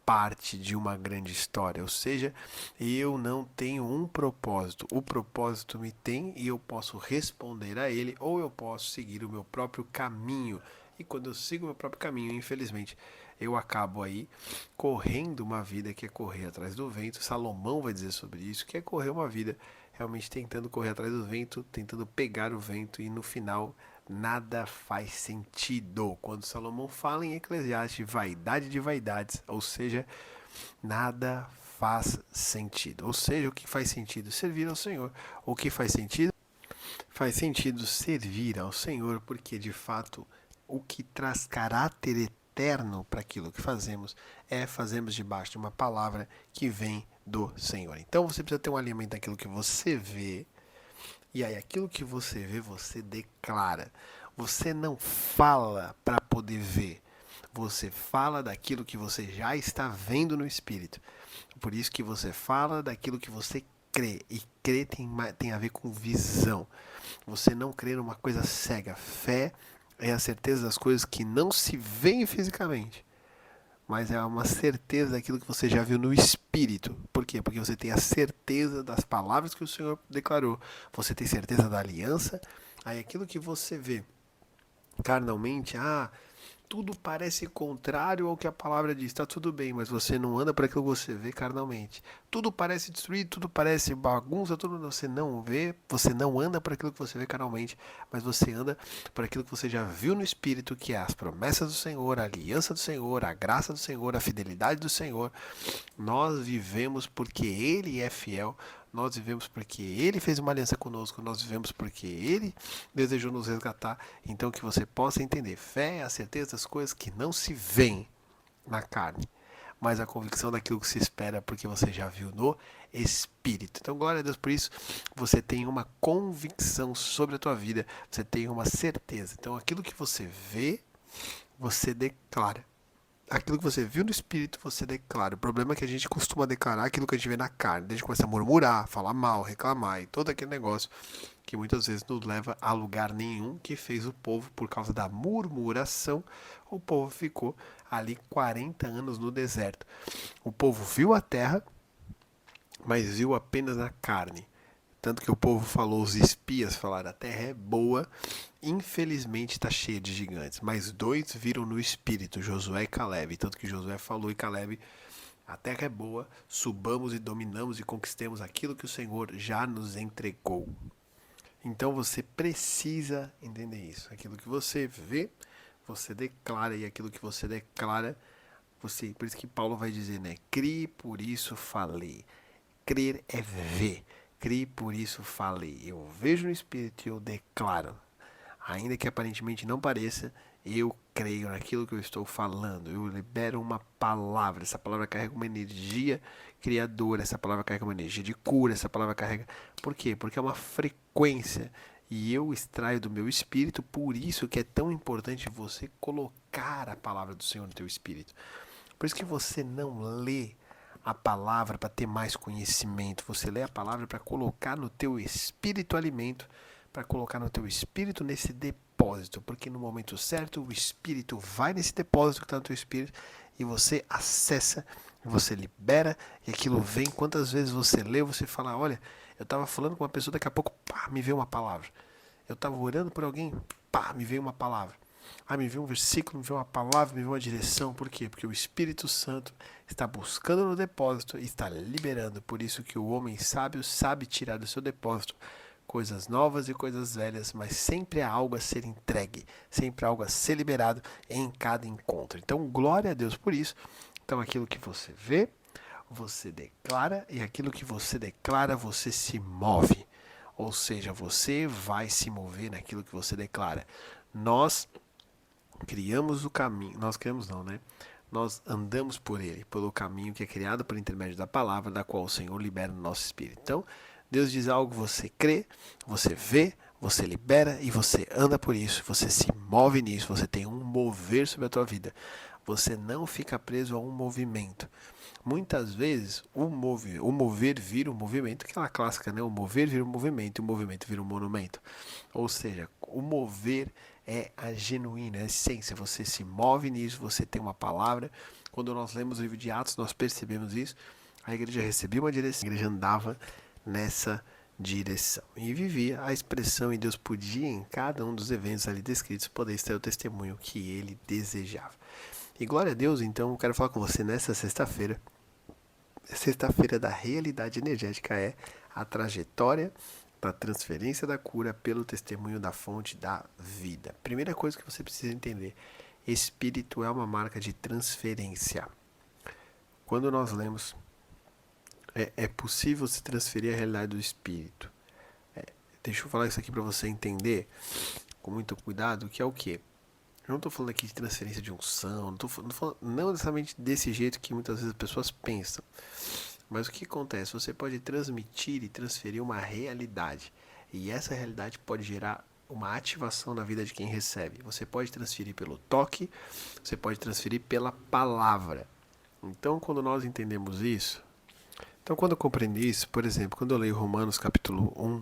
parte de uma grande história, ou seja, eu não tenho um propósito, o propósito me tem e eu posso responder a ele, ou eu posso seguir o meu próprio caminho, e quando eu sigo o meu próprio caminho, infelizmente, eu acabo aí correndo uma vida que é correr atrás do vento. Salomão vai dizer sobre isso, que é correr uma vida realmente tentando correr atrás do vento, tentando pegar o vento, e no final nada faz sentido. Quando Salomão fala em Eclesiastes, vaidade de vaidades, ou seja, nada faz sentido. Ou seja, o que faz sentido? Servir ao Senhor. O que faz sentido? Faz sentido servir ao Senhor, porque de fato o que traz caráter eterno para aquilo que fazemos é fazermos debaixo de uma palavra que vem do Senhor. Então você precisa ter um alinhamento daquilo que você vê. E aí, aquilo que você vê, você declara. Você não fala para poder ver. Você fala daquilo que você já está vendo no Espírito. Por isso que você fala daquilo que você crê. E crer tem a ver com visão. Você não crê numa coisa cega. Fé é a certeza das coisas que não se veem fisicamente, mas é uma certeza daquilo que você já viu no Espírito. Por quê? Porque você tem a certeza das palavras que o Senhor declarou. Você tem certeza da aliança. Aí aquilo que você vê carnalmente, tudo parece contrário ao que a palavra diz. Está tudo bem, mas você não anda por aquilo que você vê carnalmente. Tudo parece destruído, tudo parece bagunça, tudo você não vê, você não anda por aquilo que você vê carnalmente, mas você anda por aquilo que você já viu no Espírito, que é as promessas do Senhor, a aliança do Senhor, a graça do Senhor, a fidelidade do Senhor. Nós vivemos porque Ele é fiel. Nós vivemos porque Ele fez uma aliança conosco. Nós vivemos porque Ele desejou nos resgatar. Então que você possa entender. Fé é a certeza das coisas que não se veem na carne, mas a convicção daquilo que se espera porque você já viu no Espírito. Então glória a Deus por isso. Você tem uma convicção sobre a tua vida. Você tem uma certeza. Então aquilo que você vê, você declara. Aquilo que você viu no Espírito, você declara. O problema é que a gente costuma declarar aquilo que a gente vê na carne. A gente começa a murmurar, falar mal, reclamar e todo aquele negócio que muitas vezes não leva a lugar nenhum, que fez o povo, por causa da murmuração, o povo ficou ali 40 anos no deserto. O povo viu a terra, mas viu apenas na carne. Tanto que o povo falou, os espias falaram, a terra é boa, infelizmente está cheia de gigantes. Mas 2 viram no espírito, Josué e Caleb. Tanto que Josué falou e Caleb, a terra é boa, subamos e dominamos e conquistemos aquilo que o Senhor já nos entregou. Então você precisa entender isso. Aquilo que você vê, você declara, e aquilo que você declara, você. Por isso que Paulo vai dizer, né? Crie, por isso falei. Crer é ver. Crie, por isso falei. Eu vejo no Espírito e eu declaro. Ainda que aparentemente não pareça, eu creio naquilo que eu estou falando. Eu libero uma palavra. Essa palavra carrega uma energia criadora. Essa palavra carrega uma energia de cura. Essa palavra carrega... Por quê? Porque é uma frequência. E eu extraio do meu espírito. Por isso que é tão importante você colocar a palavra do Senhor no teu espírito. Por isso que você não lê a palavra para ter mais conhecimento. Você lê a palavra para colocar no teu espírito alimento, para colocar no teu espírito nesse depósito, porque no momento certo o espírito vai nesse depósito que está no teu espírito e você acessa, você libera e aquilo vem. Quantas vezes você lê, você fala, olha, eu estava falando com uma pessoa, daqui a pouco, pá, me veio uma palavra. Eu estava orando por alguém, pá, me veio uma palavra. Me veio um versículo, me veio uma palavra, me veio uma direção. Por quê? Porque o Espírito Santo está buscando no depósito e está liberando. Por isso que o homem sábio sabe tirar do seu depósito coisas novas e coisas velhas, mas sempre há algo a ser entregue, sempre há algo a ser liberado em cada encontro. Então, glória a Deus por isso. Então, aquilo que você vê, você declara, e aquilo que você declara, você se move. Ou seja, você vai se mover naquilo que você declara. Nós criamos o caminho, nós criamos não, né? Nós andamos por ele, pelo caminho que é criado por intermédio da palavra, da qual o Senhor libera no nosso espírito. Então, Deus diz algo, você crê, você vê, você libera e você anda por isso, você se move nisso, você tem um mover sobre a tua vida. Você não fica preso a um movimento. Muitas vezes o mover vira um movimento, aquela clássica, né? O mover vira um movimento e o movimento vira um monumento. Ou seja, o mover é a genuína, a essência. Você se move nisso, você tem uma palavra. Quando nós lemos o livro de Atos, nós percebemos isso. A igreja recebia uma direção, a igreja andava nessa direção e vivia a expressão, e Deus podia em cada um dos eventos ali descritos poder extrair o testemunho que ele desejava. E glória a Deus, então eu quero falar com você nessa sexta-feira. Sexta-feira da realidade energética é a trajetória da transferência da cura pelo testemunho da fonte da vida. Primeira coisa que você precisa entender: espírito é uma marca de transferência. Quando nós lemos, é possível se transferir a realidade do espírito. Deixa eu falar isso aqui para você entender com muito cuidado, que é o quê? Eu não estou falando aqui de transferência de unção, não necessariamente desse jeito que muitas vezes as pessoas pensam. Mas o que acontece? Você pode transmitir e transferir uma realidade. E essa realidade pode gerar uma ativação na vida de quem recebe. Você pode transferir pelo toque, você pode transferir pela palavra. Então, quando nós entendemos isso... Então, quando eu compreendi isso, por exemplo, quando eu leio Romanos capítulo 1,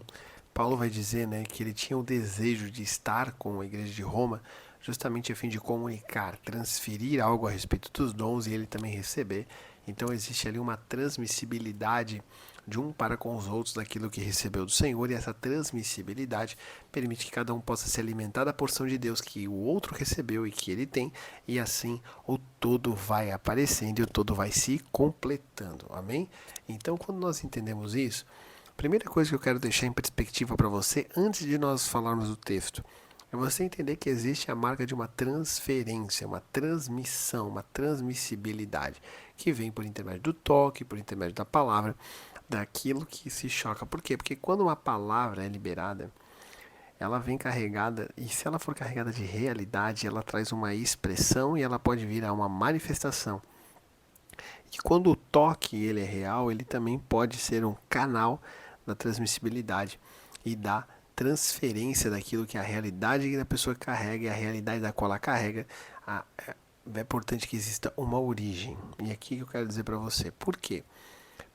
Paulo vai dizer, né, que ele tinha o desejo de estar com a igreja de Roma, justamente a fim de comunicar, transferir algo a respeito dos dons e ele também receber. Então existe ali uma transmissibilidade de um para com os outros daquilo que recebeu do Senhor, e essa transmissibilidade permite que cada um possa se alimentar da porção de Deus que o outro recebeu e que ele tem, e assim o todo vai aparecendo e o todo vai se completando. Amém? Então, quando nós entendemos isso, a primeira coisa que eu quero deixar em perspectiva para você, antes de nós falarmos do texto, é você entender que existe a marca de uma transferência, uma transmissão, uma transmissibilidade, que vem por intermédio do toque, por intermédio da palavra, daquilo que se choca. Por quê? Porque quando uma palavra é liberada, ela vem carregada, e se ela for carregada de realidade, ela traz uma expressão e ela pode vir a uma manifestação. E quando o toque ele é real, ele também pode ser um canal da transmissibilidade e da transferência daquilo que é a realidade que a pessoa carrega e a realidade da qual ela carrega. É importante que exista uma origem. E aqui eu quero dizer para você, por quê?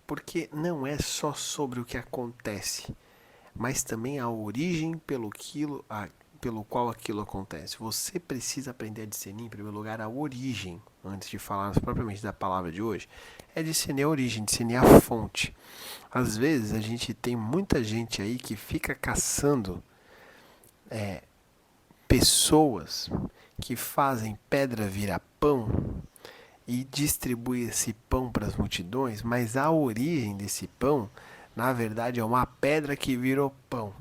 Porque não é só sobre o que acontece, mas também a origem pelo qual aquilo acontece. Você precisa aprender a discernir, em primeiro lugar, a origem, antes de falar propriamente da palavra de hoje, é discernir a origem, discernir a fonte. Às vezes a gente tem muita gente aí que fica caçando pessoas que fazem pedra virar pão e distribui esse pão para as multidões, mas a origem desse pão, na verdade, é uma pedra que virou pão.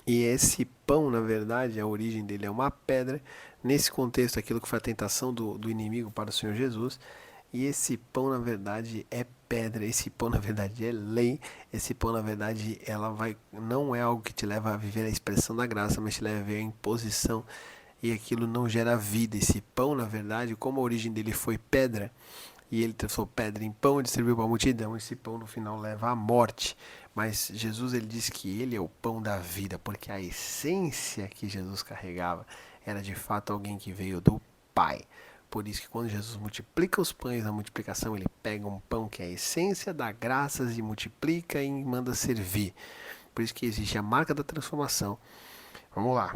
E esse pão, na verdade, a origem dele é uma pedra. Nesse contexto, aquilo que foi a tentação do inimigo para o Senhor Jesus. E esse pão, na verdade, é pedra. Esse pão, na verdade, é lei. Esse pão, na verdade, não é algo que te leva a viver a expressão da graça, mas te leva a viver a imposição. E aquilo não gera vida. Esse pão, na verdade, como a origem dele foi pedra, e ele transformou pedra em pão e distribuiu para a multidão, esse pão no final leva à morte. Mas Jesus, ele diz que ele é o pão da vida, porque a essência que Jesus carregava era de fato alguém que veio do Pai. Por isso que quando Jesus multiplica os pães na multiplicação, ele pega um pão que é a essência, dá graças e multiplica e manda servir. Por isso que existe a marca da transformação. Vamos lá.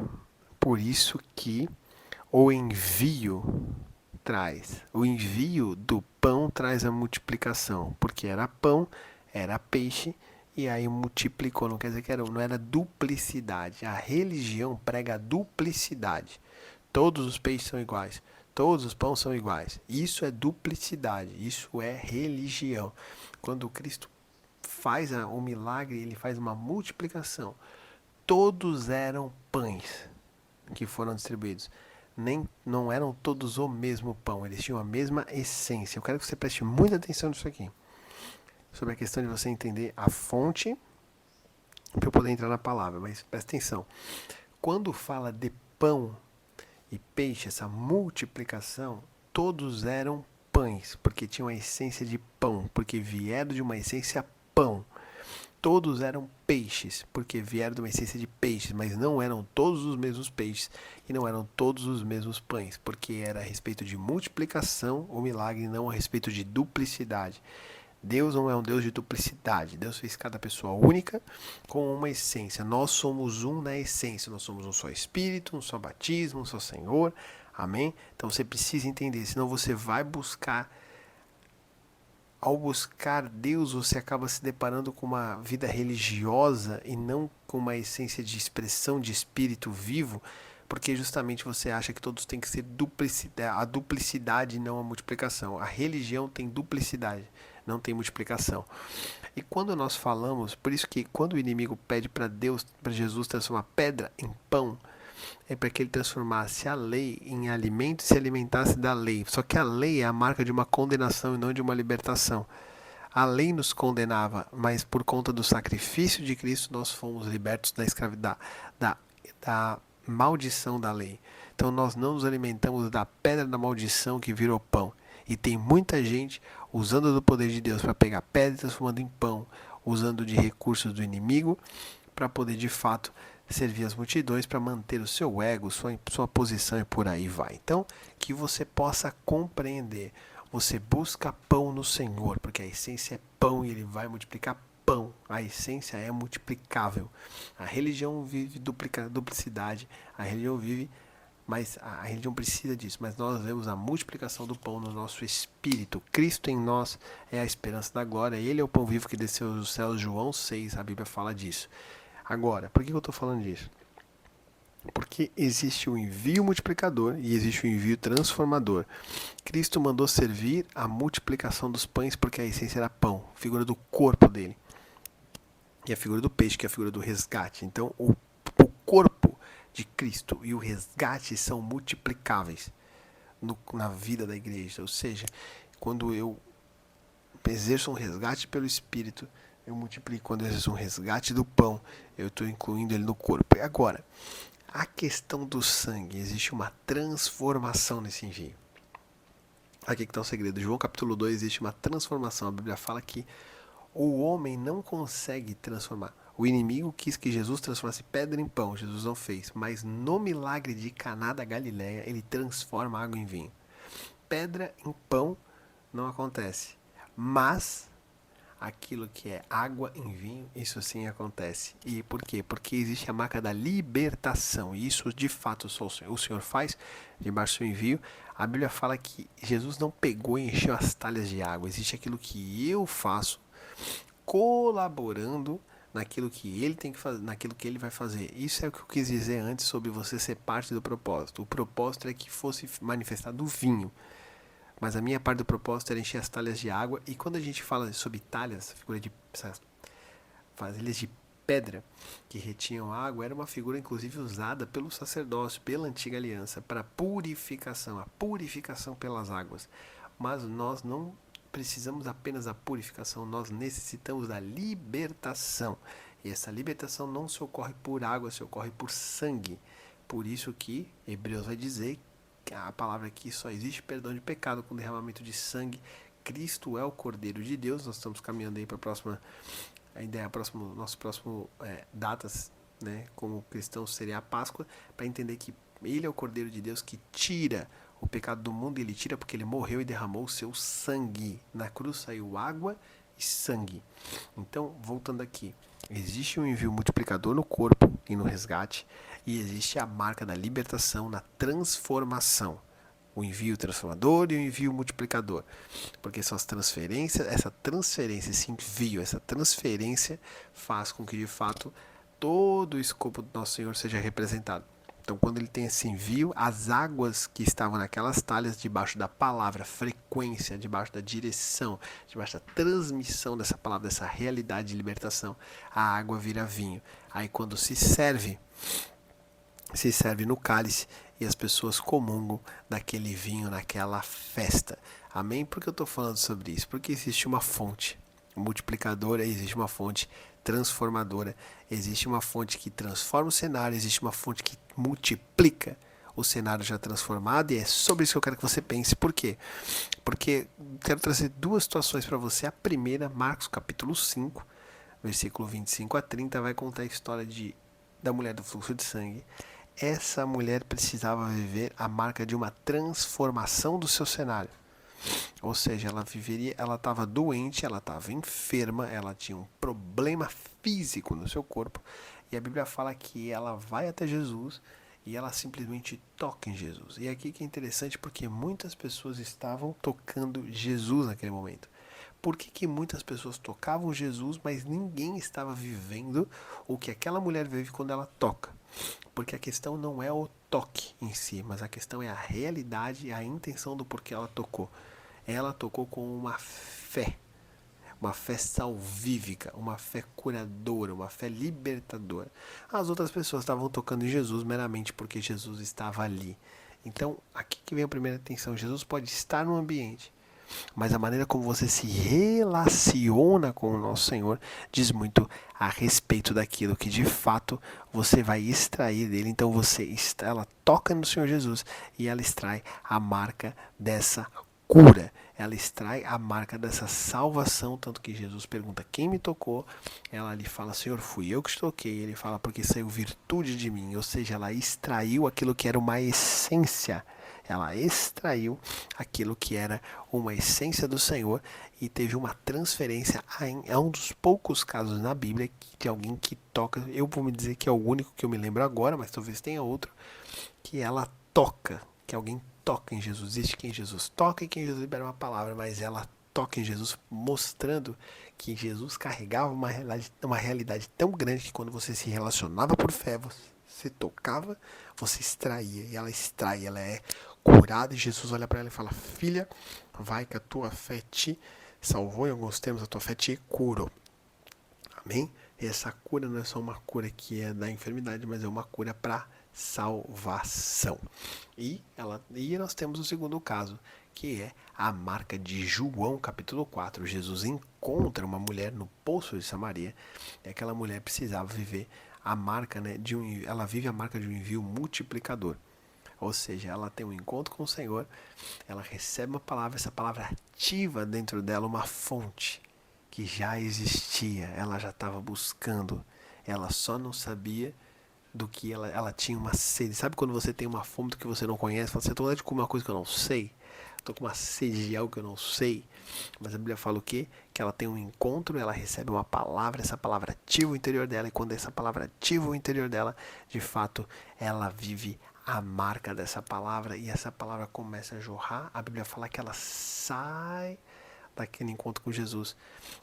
Por isso que o envio do pão traz a multiplicação, porque era pão, era peixe, e aí multiplicou, não quer dizer que não era duplicidade. A religião prega a duplicidade. Todos os peixes são iguais, todos os pães são iguais. Isso é duplicidade, isso é religião. Quando Cristo faz um milagre, ele faz uma multiplicação. Todos eram pães que foram distribuídos. Não eram todos o mesmo pão, eles tinham a mesma essência. Eu quero que você preste muita atenção nisso aqui, sobre a questão de você entender a fonte, para eu poder entrar na palavra, mas presta atenção. Quando fala de pão e peixe, essa multiplicação, todos eram pães, porque tinham a essência de pão, porque vieram de uma essência pão. Todos eram peixes, porque vieram de uma essência de peixes, mas não eram todos os mesmos peixes e não eram todos os mesmos pães, porque era a respeito de multiplicação o milagre, não a respeito de duplicidade. Deus não é um Deus de duplicidade. Deus fez cada pessoa única com uma essência. Nós somos um na essência. Nós somos um só Espírito, um só batismo, um só Senhor. Amém? Então você precisa entender, senão você vai buscar. Ao buscar Deus, você acaba se deparando com uma vida religiosa e não com uma essência de expressão de espírito vivo, porque justamente você acha que todos têm que ser a duplicidade e não a multiplicação. A religião tem duplicidade, não tem multiplicação. E quando nós falamos, por isso que quando o inimigo pede para Deus, para Jesus transformar pedra em pão, é para que ele transformasse a lei em alimento e se alimentasse da lei. Só que a lei é a marca de uma condenação e não de uma libertação. A lei nos condenava, mas por conta do sacrifício de Cristo nós fomos libertos da escravidão, da maldição da lei. Então nós não nos alimentamos da pedra da maldição que virou pão. E tem muita gente usando do poder de Deus para pegar pedra e transformando em pão, usando de recursos do inimigo para poder de fato servir as multidões, para manter o seu ego, sua posição e por aí vai. Então, que você possa compreender. Você busca pão no Senhor, porque a essência é pão e ele vai multiplicar pão. A essência é multiplicável. A religião vive duplicidade, a religião vive, mas a religião precisa disso. Mas nós vemos a multiplicação do pão no nosso espírito. Cristo em nós é a esperança da glória. Ele é o pão vivo que desceu dos céus. João 6, a Bíblia fala disso. Agora, por que eu estou falando disso? Porque existe o envio multiplicador e existe o envio transformador. Cristo mandou servir a multiplicação dos pães porque a essência era pão, figura do corpo dele. E a figura do peixe, que é a figura do resgate. Então, o corpo de Cristo e o resgate são multiplicáveis na vida da igreja. Ou seja, quando eu exerço um resgate pelo Espírito, eu multiplico. Quando eu exerço um resgate do pão, eu estou incluindo ele no corpo. E agora, a questão do sangue, existe uma transformação nesse envio. Aqui que está o segredo. João capítulo 2, existe uma transformação. A Bíblia fala que o homem não consegue transformar. O inimigo quis que Jesus transformasse pedra em pão. Jesus não fez. Mas no milagre de Caná da Galileia, ele transforma água em vinho. Pedra em pão não acontece. Mas aquilo que é água em vinho, isso sim acontece. E por quê? Porque existe a marca da libertação. E isso de fato só o Senhor faz debaixo do envio. A Bíblia fala que Jesus não pegou e encheu as talhas de água. Existe aquilo que eu faço colaborando naquilo que ele tem que fazer, naquilo que ele vai fazer. Isso é o que eu quis dizer antes sobre você ser parte do propósito. O propósito é que fosse manifestado o vinho. Mas a minha parte do propósito era encher as talhas de água. E quando a gente fala sobre talhas, figura de vasilhas de pedra que retinham água, era uma figura inclusive usada pelo sacerdócio, pela antiga aliança, para purificação, a purificação pelas águas. Mas nós não precisamos apenas da purificação, nós necessitamos da libertação. E essa libertação não se ocorre por água, se ocorre por sangue. Por isso que Hebreus vai dizer a palavra aqui, só existe perdão de pecado com derramamento de sangue. Cristo é o Cordeiro de Deus. Nós estamos caminhando aí para a próxima, nosso próximo datas, né, como cristãos seria a Páscoa, para entender que ele é o Cordeiro de Deus que tira o pecado do mundo. Ele tira porque ele morreu e derramou o seu sangue. Na cruz saiu água e sangue. Então, voltando aqui, existe um envio multiplicador no corpo e no resgate, e existe a marca da libertação na transformação. O envio transformador e o envio multiplicador. Porque são as transferências, essa transferência, esse envio, essa transferência faz com que de fato todo o escopo do nosso Senhor seja representado. Então, quando ele tem esse envio, as águas que estavam naquelas talhas, debaixo da palavra, frequência, debaixo da direção, debaixo da transmissão dessa palavra, dessa realidade de libertação, a água vira vinho. Aí, quando se serve no cálice e as pessoas comungam daquele vinho naquela festa. Amém? Por que eu estou falando sobre isso? Porque existe uma fonte multiplicadora, existe uma fonte transformadora, existe uma fonte que transforma o cenário, existe uma fonte que multiplica o cenário já transformado, e é sobre isso que eu quero que você pense. Por quê? Porque quero trazer duas situações para você. A primeira, Marcos capítulo 5, versículo 25 a 30, vai contar a história da mulher do fluxo de sangue. Essa mulher precisava viver a marca de uma transformação do seu cenário. Ou seja, ela estava doente, ela estava enferma, ela tinha um problema físico no seu corpo. E a Bíblia fala que ela vai até Jesus e ela simplesmente toca em Jesus. E aqui que é interessante, porque muitas pessoas estavam tocando Jesus naquele momento. Por que muitas pessoas tocavam Jesus, mas ninguém estava vivendo o que aquela mulher vive quando ela toca? Porque a questão não é o toque em si, mas a questão é a realidade e a intenção do porquê ela tocou. Ela tocou com uma fé salvífica, uma fé curadora, uma fé libertadora. As outras pessoas estavam tocando em Jesus meramente porque Jesus estava ali. Então, aqui que vem a primeira atenção. Jesus pode estar no ambiente, mas a maneira como você se relaciona com o nosso Senhor diz muito a respeito daquilo que de fato você vai extrair dele. Então ela toca no Senhor Jesus e ela extrai a marca dessa cura, ela extrai a marca dessa salvação. Tanto que Jesus pergunta: quem me tocou? Ela lhe fala: Senhor, fui eu que te toquei. Ele fala: porque saiu virtude de mim. Ou seja, ela extraiu aquilo que era uma essência. Ela extraiu aquilo que era uma essência do Senhor e teve uma transferência. É um dos poucos casos na Bíblia de alguém que toca. Eu vou me dizer que é o único que eu me lembro agora, mas talvez tenha outro, que ela toca, que alguém toca em Jesus. Existe quem Jesus toca e quem Jesus libera uma palavra, mas ela toca em Jesus, mostrando que Jesus carregava uma realidade tão grande que quando você se relacionava por fé, você tocava, você extraía, e ela extrai, ela é curada, e Jesus olha para ela e fala: filha, vai que a tua fé te salvou. Em alguns termos, a tua fé te curou. Amém? E essa cura não é só uma cura que é da enfermidade, mas é uma cura para salvação. E nós temos o segundo caso, que é a marca de João capítulo 4. Jesus encontra uma mulher no poço de Samaria, e aquela mulher precisava viver a marca, né, ela vive a marca de um envio multiplicador. Ou seja, ela tem um encontro com o Senhor, ela recebe uma palavra, essa palavra ativa dentro dela uma fonte que já existia, ela já estava buscando, ela só não sabia do que ela tinha uma sede. Sabe quando você tem uma fome do que você não conhece? Fala: você tô com vontade de comer uma coisa que eu não sei, tô com uma sede de algo que eu não sei. Mas a Bíblia fala o quê? Que ela tem um encontro, ela recebe uma palavra, essa palavra ativa o interior dela, e quando essa palavra ativa o interior dela, de fato, ela vive a marca dessa palavra, e essa palavra começa a jorrar. A Bíblia fala que ela sai daquele encontro com Jesus,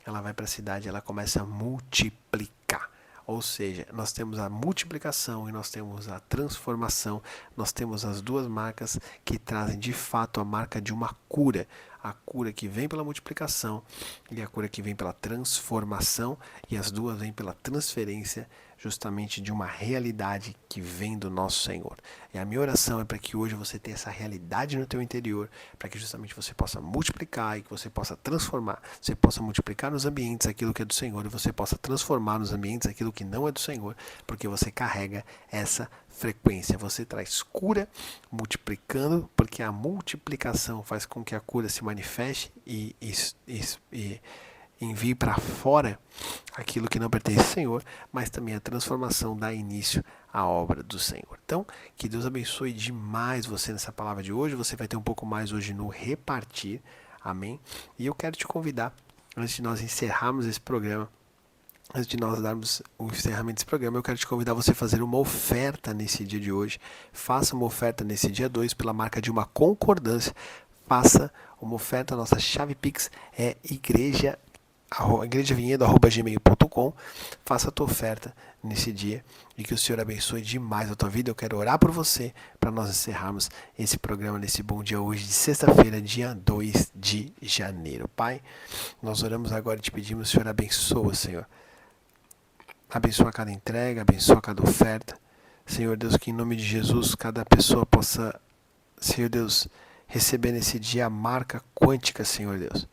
ela vai para a cidade, ela começa a multiplicar. Ou seja, nós temos a multiplicação e nós temos a transformação, nós temos as duas marcas que trazem de fato a marca de uma cura. A cura que vem pela multiplicação e a cura que vem pela transformação, e as duas vêm pela transferência justamente de uma realidade que vem do nosso Senhor. E a minha oração é para que hoje você tenha essa realidade no teu interior, para que justamente você possa multiplicar e que você possa transformar, você possa multiplicar nos ambientes aquilo que é do Senhor e você possa transformar nos ambientes aquilo que não é do Senhor, porque você carrega essa frequência, você traz cura multiplicando, porque a multiplicação faz com que a cura se manifeste e envie para fora aquilo que não pertence ao Senhor, mas também a transformação dá início à obra do Senhor. Então, que Deus abençoe demais você nessa palavra de hoje. Você vai ter um pouco mais hoje no repartir, amém? E eu quero te convidar, antes de nós encerrarmos esse programa, antes de nós darmos o encerramento desse programa, eu quero te convidar a você fazer uma oferta nesse dia de hoje. Faça uma oferta nesse dia 2 pela marca de uma concordância. Faça uma oferta, a nossa chave Pix é igrejavinhedo@gmail.com. Faça a tua oferta nesse dia e que o Senhor abençoe demais a tua vida. Eu quero orar por você para nós encerrarmos esse programa nesse bom dia hoje de sexta-feira, dia 2 de janeiro. Pai, nós oramos agora e te pedimos, Senhor, abençoa, Senhor. Abençoa cada entrega, abençoa cada oferta. Senhor Deus, que em nome de Jesus cada pessoa possa, Senhor Deus, receber nesse dia a marca quântica, Senhor Deus.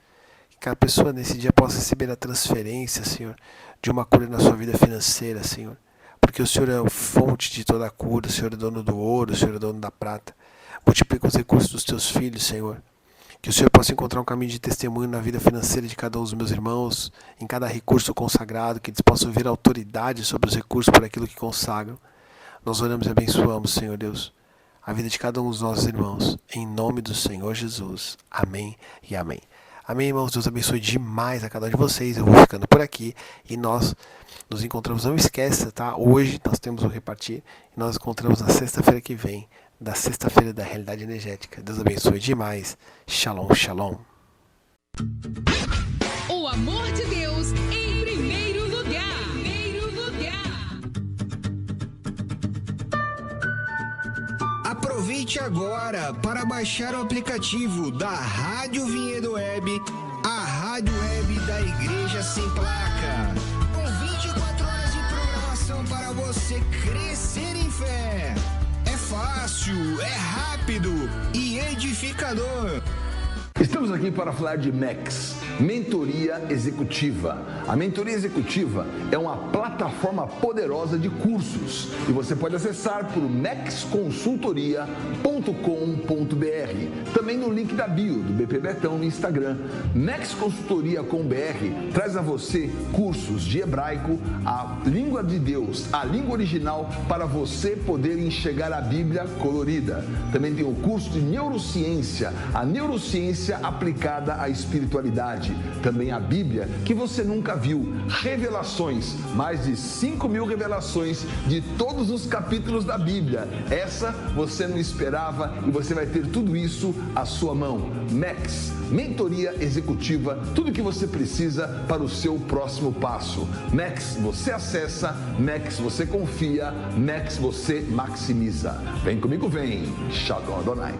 Que cada pessoa nesse dia possa receber a transferência, Senhor, de uma cura na sua vida financeira, Senhor. Porque o Senhor é a fonte de toda a cura, o Senhor é dono do ouro, o Senhor é dono da prata. Multiplica os recursos dos teus filhos, Senhor. Que o Senhor possa encontrar um caminho de testemunho na vida financeira de cada um dos meus irmãos, em cada recurso consagrado, que eles possam ver autoridade sobre os recursos por aquilo que consagram. Nós oramos e abençoamos, Senhor Deus, a vida de cada um dos nossos irmãos, em nome do Senhor Jesus. Amém e amém. Amém, irmãos. Deus abençoe demais a cada um de vocês. Eu vou ficando por aqui e nós nos encontramos. Não esqueça, tá? Hoje nós temos o repartir e nós nos encontramos na sexta-feira que vem, da sexta-feira da realidade energética. Deus abençoe demais. Shalom, shalom. O amor de Deus em primeiro lugar. Primeiro lugar. Aproveite agora para baixar o aplicativo da Rádio Vinhedo Web, a rádio web da Igreja Sem Placa. Com 24 horas de programação para você crescer em fé. É fácil, é rápido e edificador. Estamos aqui para falar de MEX, Mentoria Executiva. A Mentoria Executiva é uma plataforma poderosa de cursos e você pode acessar por mexconsultoria.com.br. Também no link da bio do BP Betão no Instagram. Mex Consultoria com BR traz a você cursos de hebraico, a língua de Deus, a língua original, para você poder enxergar a Bíblia colorida. Também tem o curso de neurociência, a neurociência aplicada à espiritualidade. Também a Bíblia que você nunca viu. Revelações, mais de 5.000 revelações de todos os capítulos da Bíblia. Essa você não esperava e você vai ter tudo isso à sua mão. MEX, Mentoria Executiva, tudo que você precisa para o seu próximo passo. MEX, você acessa, MEX, você confia, MEX, você maximiza. Vem comigo, vem. Shalom Adonai.